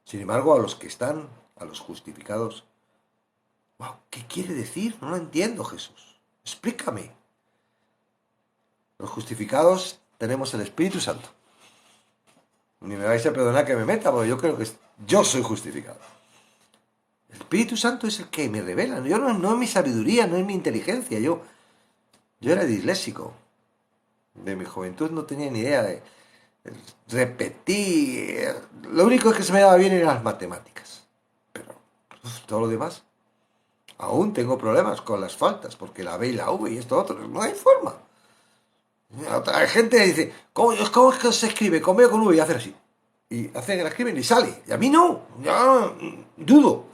Sin embargo, a los que están, a los justificados, wow, ¿qué quiere decir? No lo entiendo, Jesús. Explícame. Los justificados tenemos el Espíritu Santo. Ni me vais a perdonar que me meta, porque yo creo que yo soy justificado. El Espíritu Santo es el que me revela. Yo no es mi sabiduría, no es mi inteligencia. Yo era disléxico. De mi juventud no tenía ni idea de repetir. Lo único que se me daba bien eran las matemáticas. Pero todo lo demás. Aún tengo problemas con las faltas, porque la B y la V y esto otro. No hay forma. Hay gente que dice, ¿cómo es que se escribe con B o con V? Y hacer así. Y hacen que la escriben y sale. Y a mí no. Ya dudo.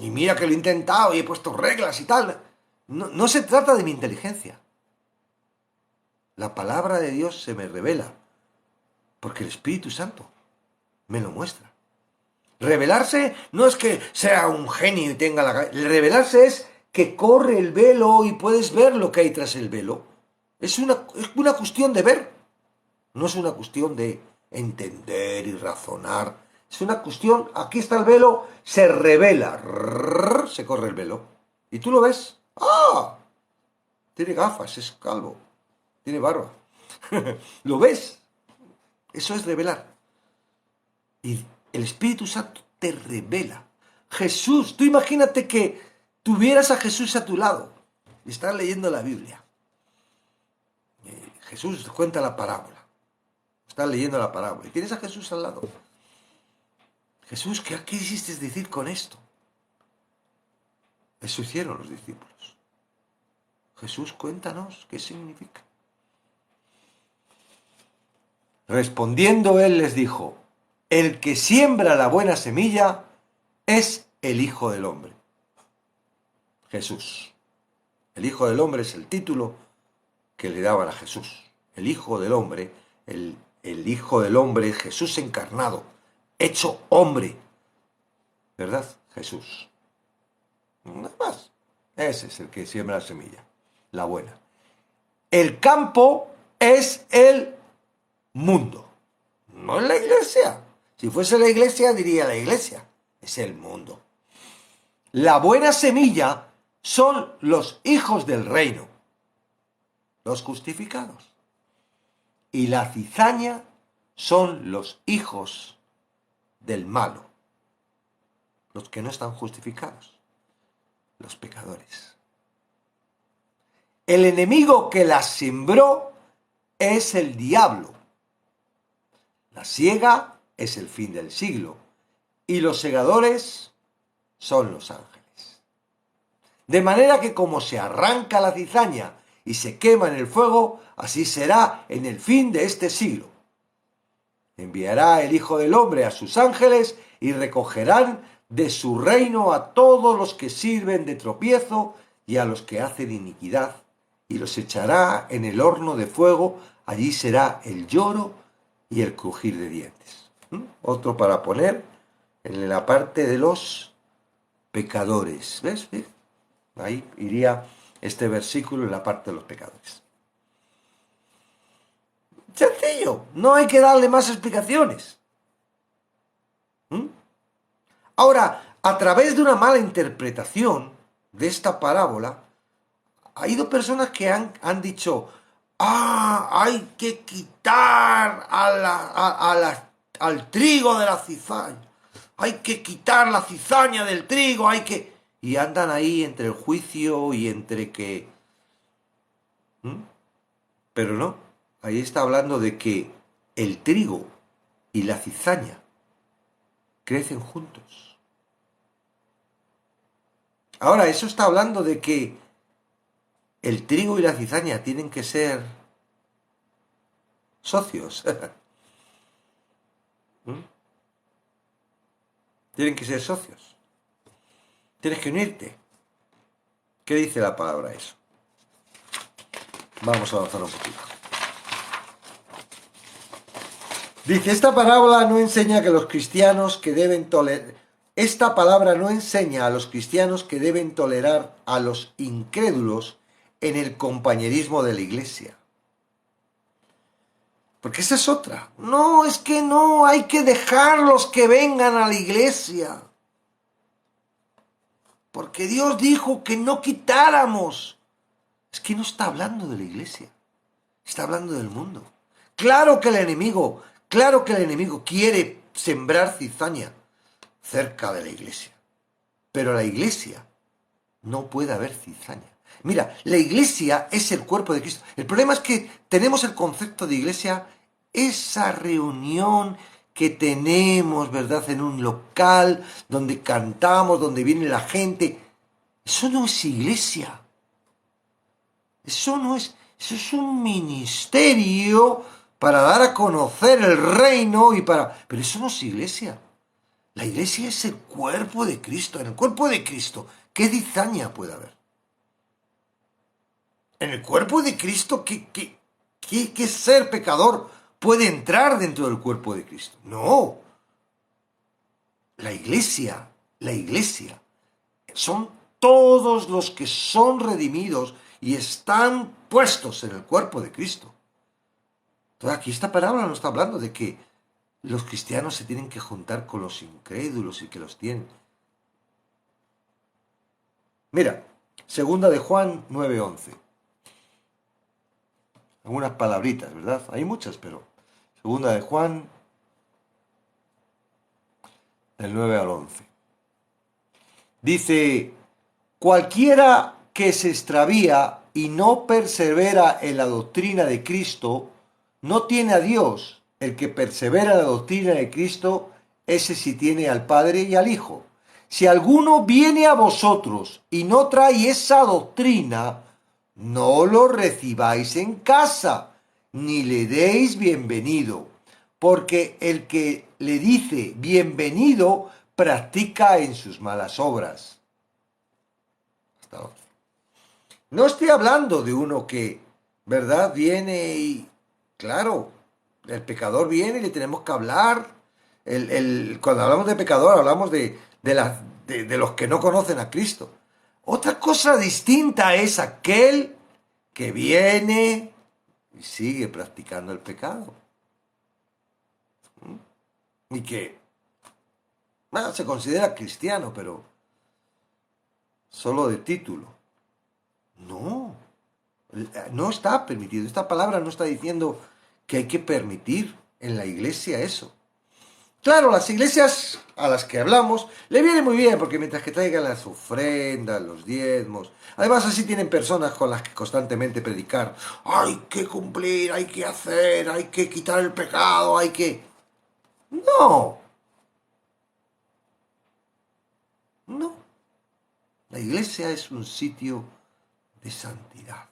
Y mira que lo he intentado y he puesto reglas y tal. No se trata de mi inteligencia. La palabra de Dios se me revela. Porque el Espíritu Santo me lo muestra. Revelarse no es que sea un genio y tenga la cabeza. Revelarse es que corre el velo y puedes ver lo que hay tras el velo. Es una cuestión de ver. No es una cuestión de entender y razonar. Es una cuestión, aquí está el velo, se revela. Se corre el velo. Y tú lo ves. ¡Ah! Tiene gafas, es calvo. Tiene barba. ¿Lo ves? Eso es revelar. Y el Espíritu Santo te revela. Jesús, tú imagínate que tuvieras a Jesús a tu lado y estás leyendo la Biblia. Jesús te cuenta la parábola. Estás leyendo la parábola y tienes a Jesús al lado. Jesús, ¿qué quisiste decir con esto? Eso hicieron los discípulos. Jesús, cuéntanos qué significa. Respondiendo él les dijo, el que siembra la buena semilla es el Hijo del Hombre. Jesús. El Hijo del Hombre es el título que le daban a Jesús. El Hijo del Hombre, el Hijo del Hombre, Jesús encarnado, hecho hombre. ¿Verdad? Jesús. Nada más. Ese es el que siembra la semilla, la buena. El campo es el mundo, no es la iglesia. Si fuese la iglesia, diría la iglesia. Es el mundo. La buena semilla son los hijos del reino, los justificados. Y la cizaña son los hijos del malo, los que no están justificados, los pecadores. El enemigo que las sembró es el diablo. La siega es el fin del siglo y los segadores son los ángeles. De manera que como se arranca la cizaña y se quema en el fuego, así será en el fin de este siglo. Enviará el Hijo del Hombre a sus ángeles y recogerán de su reino a todos los que sirven de tropiezo y a los que hacen iniquidad, y los echará en el horno de fuego, allí será el lloro y el crujir de dientes. Otro para poner en la parte de los pecadores. ¿Ves? Ahí iría este versículo en la parte de los pecadores. Sencillo, no hay que darle más explicaciones. Ahora, a través de una mala interpretación de esta parábola, ha ido personas que han dicho, hay que quitar al trigo de la cizaña, hay que quitar la cizaña del trigo, Y andan ahí entre el juicio y entre que... Pero no, ahí está hablando de que el trigo y la cizaña crecen juntos. Ahora, eso está hablando de que el trigo y la cizaña tienen que ser socios. Tienen que ser socios. Tienes que unirte. ¿Qué dice la palabra eso? Vamos a avanzar un poquito. Dice, esta parábola no enseña que los cristianos que deben tolerar... Esta palabra no enseña a los cristianos que deben tolerar a los incrédulos en el compañerismo de la iglesia. Porque esa es otra. No, es que no, hay que dejarlos que vengan a la iglesia. Porque Dios dijo que no quitáramos. Es que no está hablando de la iglesia. Está hablando del mundo. Claro que el enemigo quiere sembrar cizaña cerca de la iglesia. Pero la iglesia no puede haber cizaña. Mira, la iglesia es el cuerpo de Cristo. El problema es que tenemos el concepto de iglesia, esa reunión que tenemos, ¿verdad?, en un local, donde cantamos, donde viene la gente. Eso no es iglesia. Eso no es... Eso es un ministerio para dar a conocer el reino y para... Pero eso no es iglesia. La iglesia es el cuerpo de Cristo. En el cuerpo de Cristo, ¿qué cizaña puede haber? En el cuerpo de Cristo, ¿qué ser pecador puede entrar dentro del cuerpo de Cristo? No. La iglesia, son todos los que son redimidos y están puestos en el cuerpo de Cristo. Entonces aquí esta parábola no está hablando de que los cristianos se tienen que juntar con los incrédulos y que los tienen. Mira, segunda de Juan 9:11. Algunas palabritas, ¿verdad? Hay muchas, pero segunda de Juan, del 9 al 11. Dice, cualquiera que se extravía y no persevera en la doctrina de Cristo, no tiene a Dios. El que persevera en la doctrina de Cristo, ese sí tiene al Padre y al Hijo. Si alguno viene a vosotros y no trae esa doctrina, no lo recibáis en casa, ni le deis bienvenido, porque el que le dice bienvenido practica en sus malas obras. Hasta 11. No estoy hablando de uno que, ¿verdad?, viene y, claro, el pecador viene y le tenemos que hablar. Cuando hablamos de pecador, hablamos de los que no conocen a Cristo. Otra cosa distinta es aquel que viene y sigue practicando el pecado. Y que se considera cristiano, pero solo de título. No está permitido. Esta palabra no está diciendo que hay que permitir en la iglesia eso. Claro, las iglesias a las que hablamos le viene muy bien, porque mientras que traigan las ofrendas, los diezmos, además así tienen personas con las que constantemente predicar. Hay que cumplir, hay que hacer, hay que quitar el pecado, hay que... No. La iglesia es un sitio de santidad.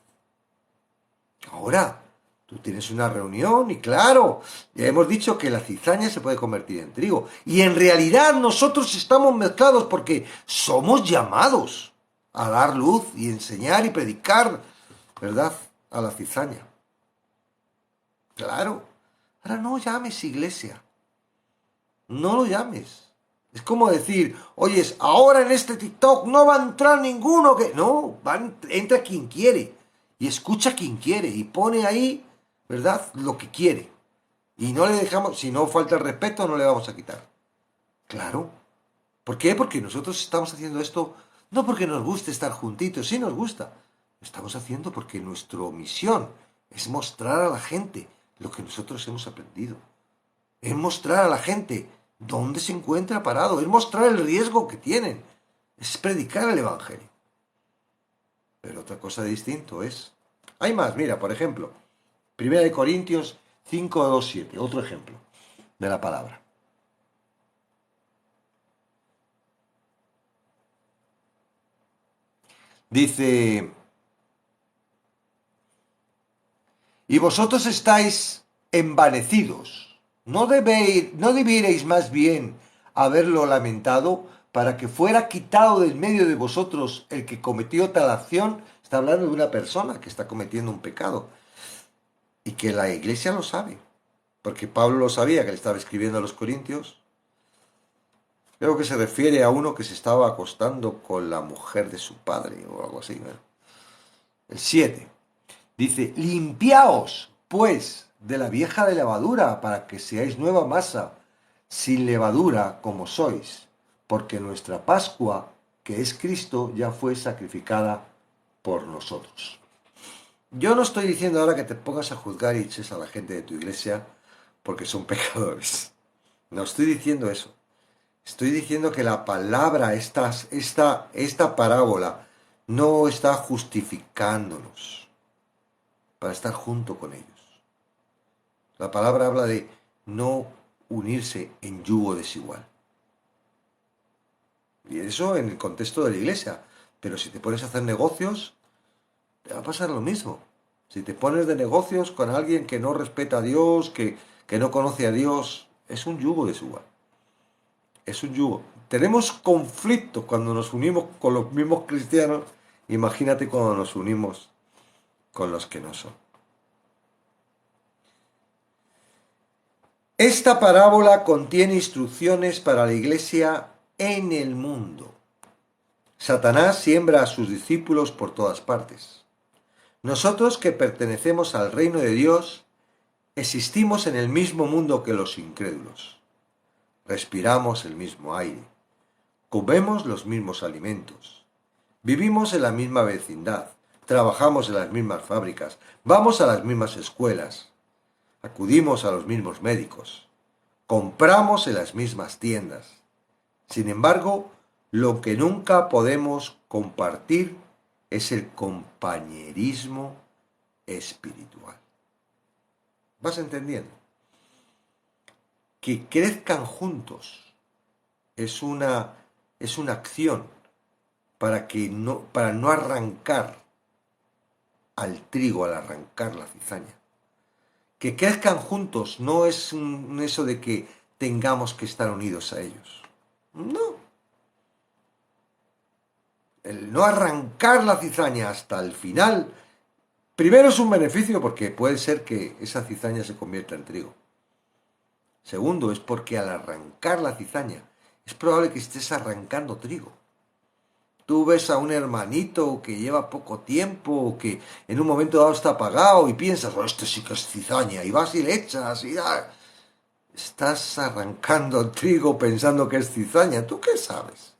Ahora, tú tienes una reunión y claro, ya hemos dicho que la cizaña se puede convertir en trigo. Y en realidad nosotros estamos mezclados porque somos llamados a dar luz y enseñar y predicar, ¿verdad?, a la cizaña. Claro. Ahora no llames iglesia. No lo llames. Es como decir, oyes, ahora en este TikTok no va a entrar ninguno que... No, entra quien quiere. Y escucha a quien quiere. Y pone ahí, ¿verdad?, lo que quiere. Y no le dejamos, si no falta el respeto, no le vamos a quitar. Claro. ¿Por qué? Porque nosotros estamos haciendo esto, no porque nos guste estar juntitos, sí nos gusta. Lo estamos haciendo porque nuestra misión es mostrar a la gente lo que nosotros hemos aprendido. Es mostrar a la gente dónde se encuentra parado. Es mostrar el riesgo que tienen. Es predicar el Evangelio. Pero otra cosa distinto es... Hay más, mira, por ejemplo, 1 Corintios 5, 2, 7, otro ejemplo de la palabra. Dice, y vosotros estáis envanecidos, ¿no debierais más bien haberlo lamentado para que fuera quitado del medio de vosotros el que cometió tal acción Está hablando de una persona que está cometiendo un pecado y que la iglesia lo sabe, porque Pablo lo sabía que le estaba escribiendo a los corintios. Creo que se refiere a uno que se estaba acostando con la mujer de su padre o algo así, ¿no? El 7 dice, limpiaos, pues, de la vieja de levadura, para que seáis nueva masa, sin levadura como sois, porque nuestra Pascua, que es Cristo, ya fue sacrificada por nosotros. Yo no estoy diciendo ahora que te pongas a juzgar y eches a la gente de tu iglesia porque son pecadores. No estoy diciendo eso. Estoy diciendo que la palabra, esta parábola, no está justificándonos para estar junto con ellos. La palabra habla de no unirse en yugo desigual. Y eso en el contexto de la iglesia. Pero si te pones a hacer negocios, te va a pasar lo mismo. Si te pones de negocios con alguien que no respeta a Dios, que no conoce a Dios, es un yugo desigual. Es un yugo. Tenemos conflictos cuando nos unimos con los mismos cristianos. Imagínate cuando nos unimos con los que no son. Esta parábola contiene instrucciones para la iglesia en el mundo. Satanás siembra a sus discípulos por todas partes. Nosotros que pertenecemos al reino de Dios, existimos en el mismo mundo que los incrédulos. Respiramos el mismo aire. Comemos los mismos alimentos. Vivimos en la misma vecindad. Trabajamos en las mismas fábricas. Vamos a las mismas escuelas. Acudimos a los mismos médicos. Compramos en las mismas tiendas. Sin embargo, lo que nunca podemos compartir es el compañerismo espiritual. ¿Vas entendiendo? Que crezcan juntos es una acción para no arrancar al trigo, al arrancar la cizaña. Que crezcan juntos no es eso de que tengamos que estar unidos a ellos. No. El no arrancar la cizaña hasta el final, primero es un beneficio porque puede ser que esa cizaña se convierta en trigo. Segundo, es porque al arrancar la cizaña, es probable que estés arrancando trigo. Tú ves a un hermanito que lleva poco tiempo, que en un momento dado está apagado y piensas, oh, este sí que es cizaña, y vas y le echas y ya. Estás arrancando trigo pensando que es cizaña. ¿Tú qué sabes?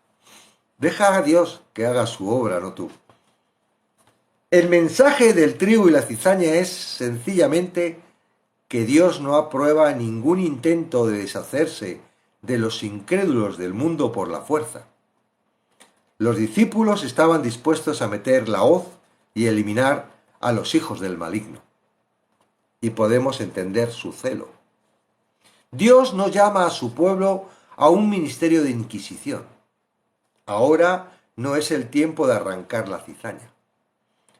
Deja a Dios que haga su obra, no tú. El mensaje del trigo y la cizaña es sencillamente que Dios no aprueba ningún intento de deshacerse de los incrédulos del mundo por la fuerza. Los discípulos estaban dispuestos a meter la hoz y eliminar a los hijos del maligno. Y podemos entender su celo. Dios no llama a su pueblo a un ministerio de inquisición. Ahora no es el tiempo de arrancar la cizaña.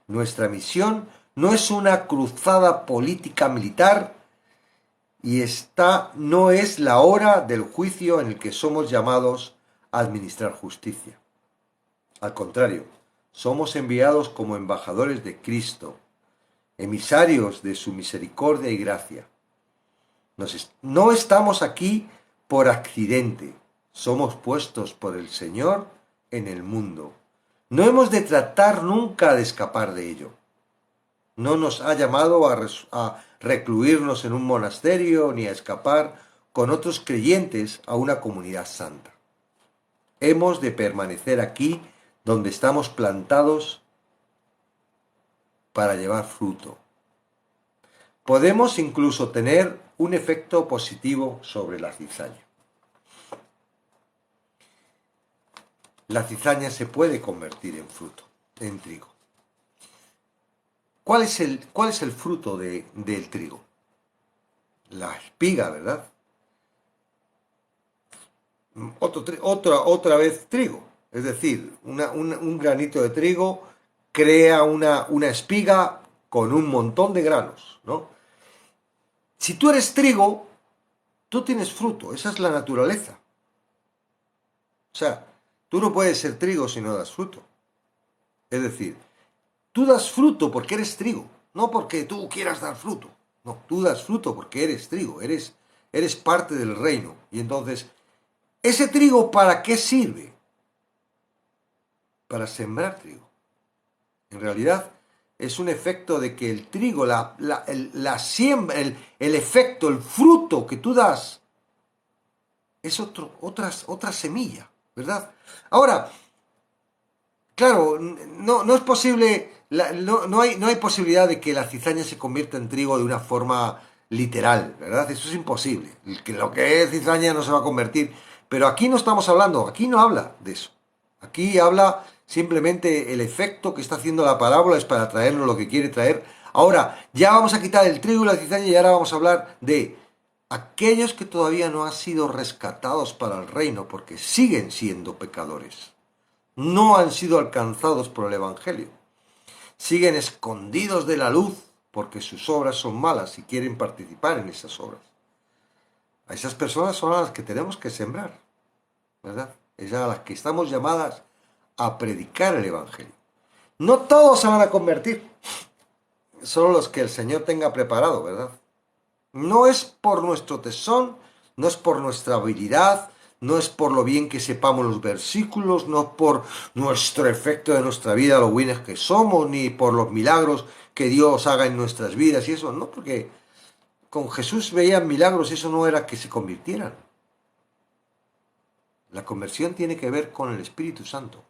Nuestra misión no es una cruzada política militar y esta no es la hora del juicio en el que somos llamados a administrar justicia. Al contrario, somos enviados como embajadores de Cristo, emisarios de su misericordia y gracia. No estamos aquí por accidente, somos puestos por el Señor en el mundo. No hemos de tratar nunca de escapar de ello. No nos ha llamado a recluirnos en un monasterio ni a escapar con otros creyentes a una comunidad santa. Hemos de permanecer aquí donde estamos plantados para llevar fruto. Podemos incluso tener un efecto positivo sobre la cizaña. La cizaña se puede convertir en fruto, en trigo. ¿Cuál es el fruto del trigo? La espiga, ¿verdad? Otra vez trigo. Es decir, un granito de trigo crea una espiga con un montón de granos, ¿no? Si tú eres trigo, tú tienes fruto. Esa es la naturaleza. O sea, tú no puedes ser trigo si no das fruto. Es decir, Tú das fruto porque eres trigo, no porque tú quieras dar fruto. No, tú das fruto porque eres trigo, eres parte del reino. Y entonces, ¿ese trigo para qué sirve? Para sembrar trigo. En realidad, es un efecto de que el trigo, la siembra, el efecto, el fruto que tú das, es otra semilla, ¿verdad? Ahora, claro, no es posible, no hay posibilidad de que la cizaña se convierta en trigo de una forma literal, ¿verdad? Eso es imposible. Que lo que es cizaña no se va a convertir. Pero aquí no estamos hablando, aquí no habla de eso. Aquí habla simplemente el efecto que está haciendo la parábola es para traernos lo que quiere traer. Ahora, ya vamos a quitar el trigo y la cizaña y ahora vamos a hablar de aquellos que todavía no han sido rescatados para el reino porque siguen siendo pecadores. No han sido alcanzados por el Evangelio. Siguen escondidos de la luz porque sus obras son malas y quieren participar en esas obras. A esas personas son a las que tenemos que sembrar, ¿verdad? Es a las que estamos llamadas a predicar el Evangelio. No todos se van a convertir, solo los que el Señor tenga preparado, ¿verdad? No es por nuestro tesón, no es por nuestra habilidad, no es por lo bien que sepamos los versículos, no es por nuestro efecto de nuestra vida, lo buenos que somos, ni por los milagros que Dios haga en nuestras vidas y eso, no, porque con Jesús veían milagros y eso no era que se convirtieran. La conversión tiene que ver con el Espíritu Santo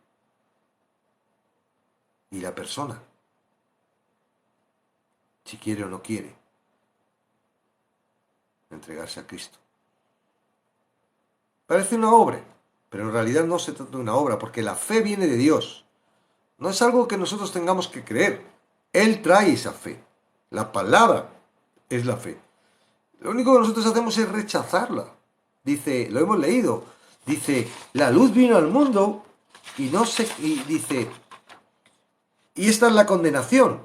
y la persona, si quiere o no quiere entregarse a Cristo. Parece una obra, pero en realidad no se trata de una obra, porque la fe viene de Dios. No es algo que nosotros tengamos que creer. Él trae esa fe. La palabra es la fe. Lo único que nosotros hacemos es rechazarla. Dice, lo hemos leído, dice, la luz vino al mundo y no se... Y dice, y esta es la condenación,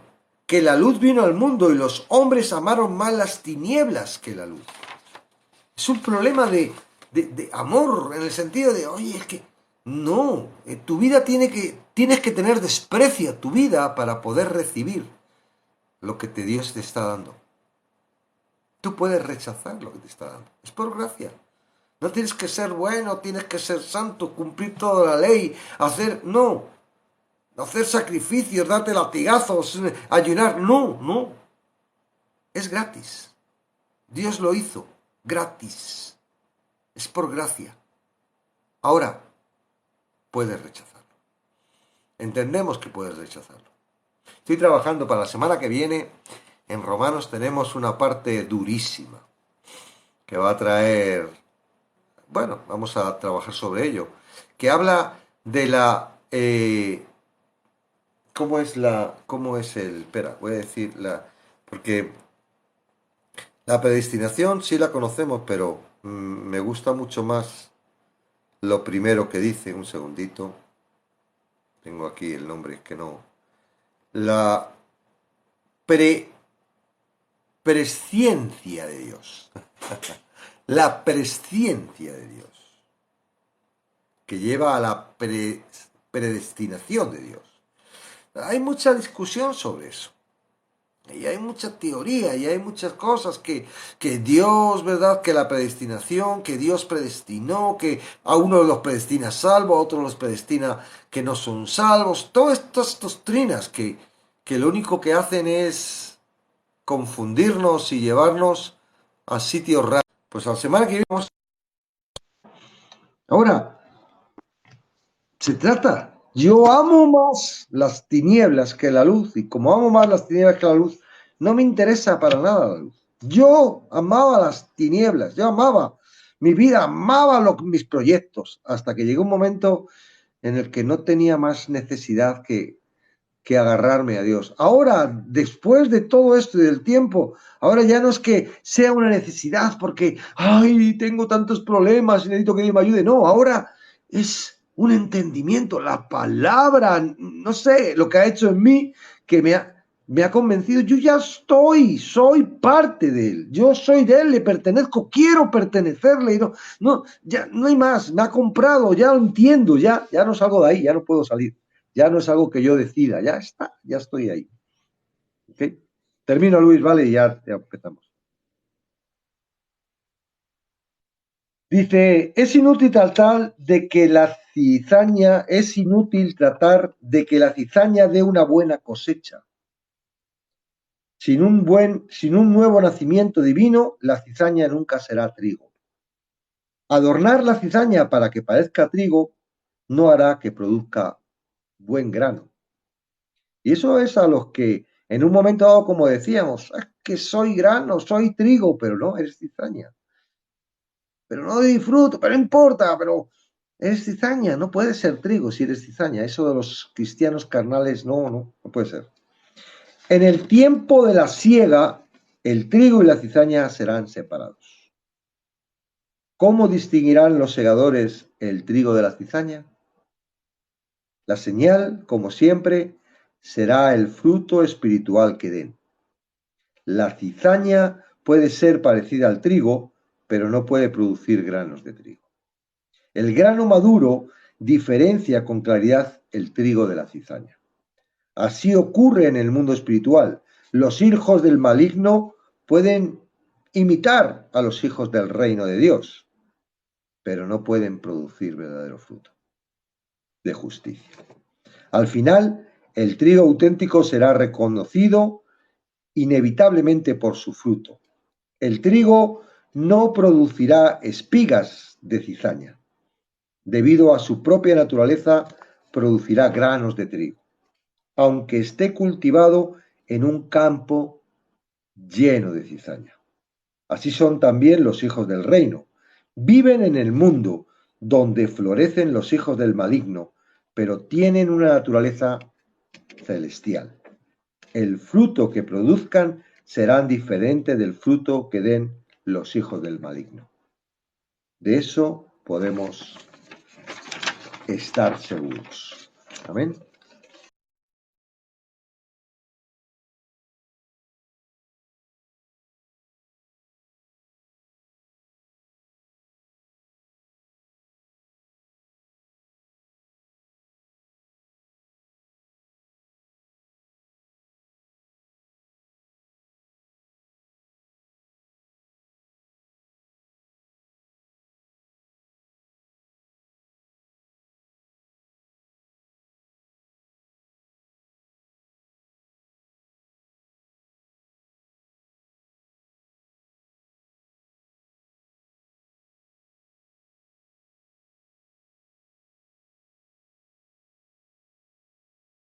que la luz vino al mundo y los hombres amaron más las tinieblas que la luz. Es un problema de amor, en el sentido de, oye, es que no, tu vida tienes que tener desprecio a tu vida para poder recibir lo que Dios te está dando. Tú puedes rechazar lo que te está dando. Es por gracia. No tienes que ser bueno, tienes que ser santo, cumplir toda la ley, no. Hacer sacrificios, darte latigazos, ayunar. No. Es gratis. Dios lo hizo. Gratis. Es por gracia. Ahora, puedes rechazarlo. Entendemos que puedes rechazarlo. Estoy trabajando para la semana que viene. En Romanos tenemos una parte durísima que va a traer, bueno, vamos a trabajar sobre ello, que habla de espera, voy a decir porque la predestinación sí la conocemos, pero me gusta mucho más lo primero que dice, un segundito, tengo aquí el nombre que no, la presciencia de Dios. La presciencia de Dios, que lleva a la predestinación de Dios. Hay mucha discusión sobre eso. Y hay mucha teoría, y hay muchas cosas que Dios, ¿verdad? Que la predestinación, que Dios predestinó, que a uno los predestina salvo, a otros los predestina que no son salvos. Todas estas doctrinas que lo único que hacen es confundirnos y llevarnos a sitios raros. Pues a la semana que viene. Ahora, se trata. Yo amo más las tinieblas que la luz, y como amo más las tinieblas que la luz, no me interesa para nada la luz. Yo amaba las tinieblas, yo amaba mi vida, amaba mis proyectos, hasta que llegó un momento en el que no tenía más necesidad que agarrarme a Dios. Ahora, después de todo esto y del tiempo, ahora ya no es que sea una necesidad porque, ay, tengo tantos problemas y necesito que Dios me ayude. No, ahora es un entendimiento, la palabra, no sé, lo que ha hecho en mí, que me ha convencido. Yo ya soy parte de Él. Yo soy de Él, le pertenezco, quiero pertenecerle. Ya no hay más, me ha comprado, ya lo entiendo, ya no salgo de ahí, ya no puedo salir. Ya no es algo que yo decida, ya está, ya estoy ahí. ¿Okay? Termino, Luis, vale, y ya empezamos. Dice, es inútil tratar de que la cizaña dé una buena cosecha. Sin un nuevo nacimiento divino, la cizaña nunca será trigo. Adornar la cizaña para que parezca trigo no hará que produzca buen grano. Y eso es a los que en un momento dado, como decíamos, es que soy grano, soy trigo, pero no, eres cizaña. Pero no disfruto, pero no importa, pero eres cizaña, no puedes ser trigo si eres cizaña. Eso de los cristianos carnales, no puede ser. En el tiempo de la siega, el trigo y la cizaña serán separados. ¿Cómo distinguirán los segadores el trigo de la cizaña? La señal, como siempre, será el fruto espiritual que den. La cizaña puede ser parecida al trigo, pero no puede producir granos de trigo. El grano maduro diferencia con claridad el trigo de la cizaña. Así ocurre en el mundo espiritual. Los hijos del maligno pueden imitar a los hijos del reino de Dios, pero no pueden producir verdadero fruto de justicia. Al final, el trigo auténtico será reconocido inevitablemente por su fruto. El trigo no producirá espigas de cizaña. Debido a su propia naturaleza, producirá granos de trigo, aunque esté cultivado en un campo lleno de cizaña. Así son también los hijos del reino. Viven en el mundo donde florecen los hijos del maligno, pero tienen una naturaleza celestial. El fruto que produzcan será diferente del fruto que den los hijos del maligno. De eso podemos estar seguros. Amén.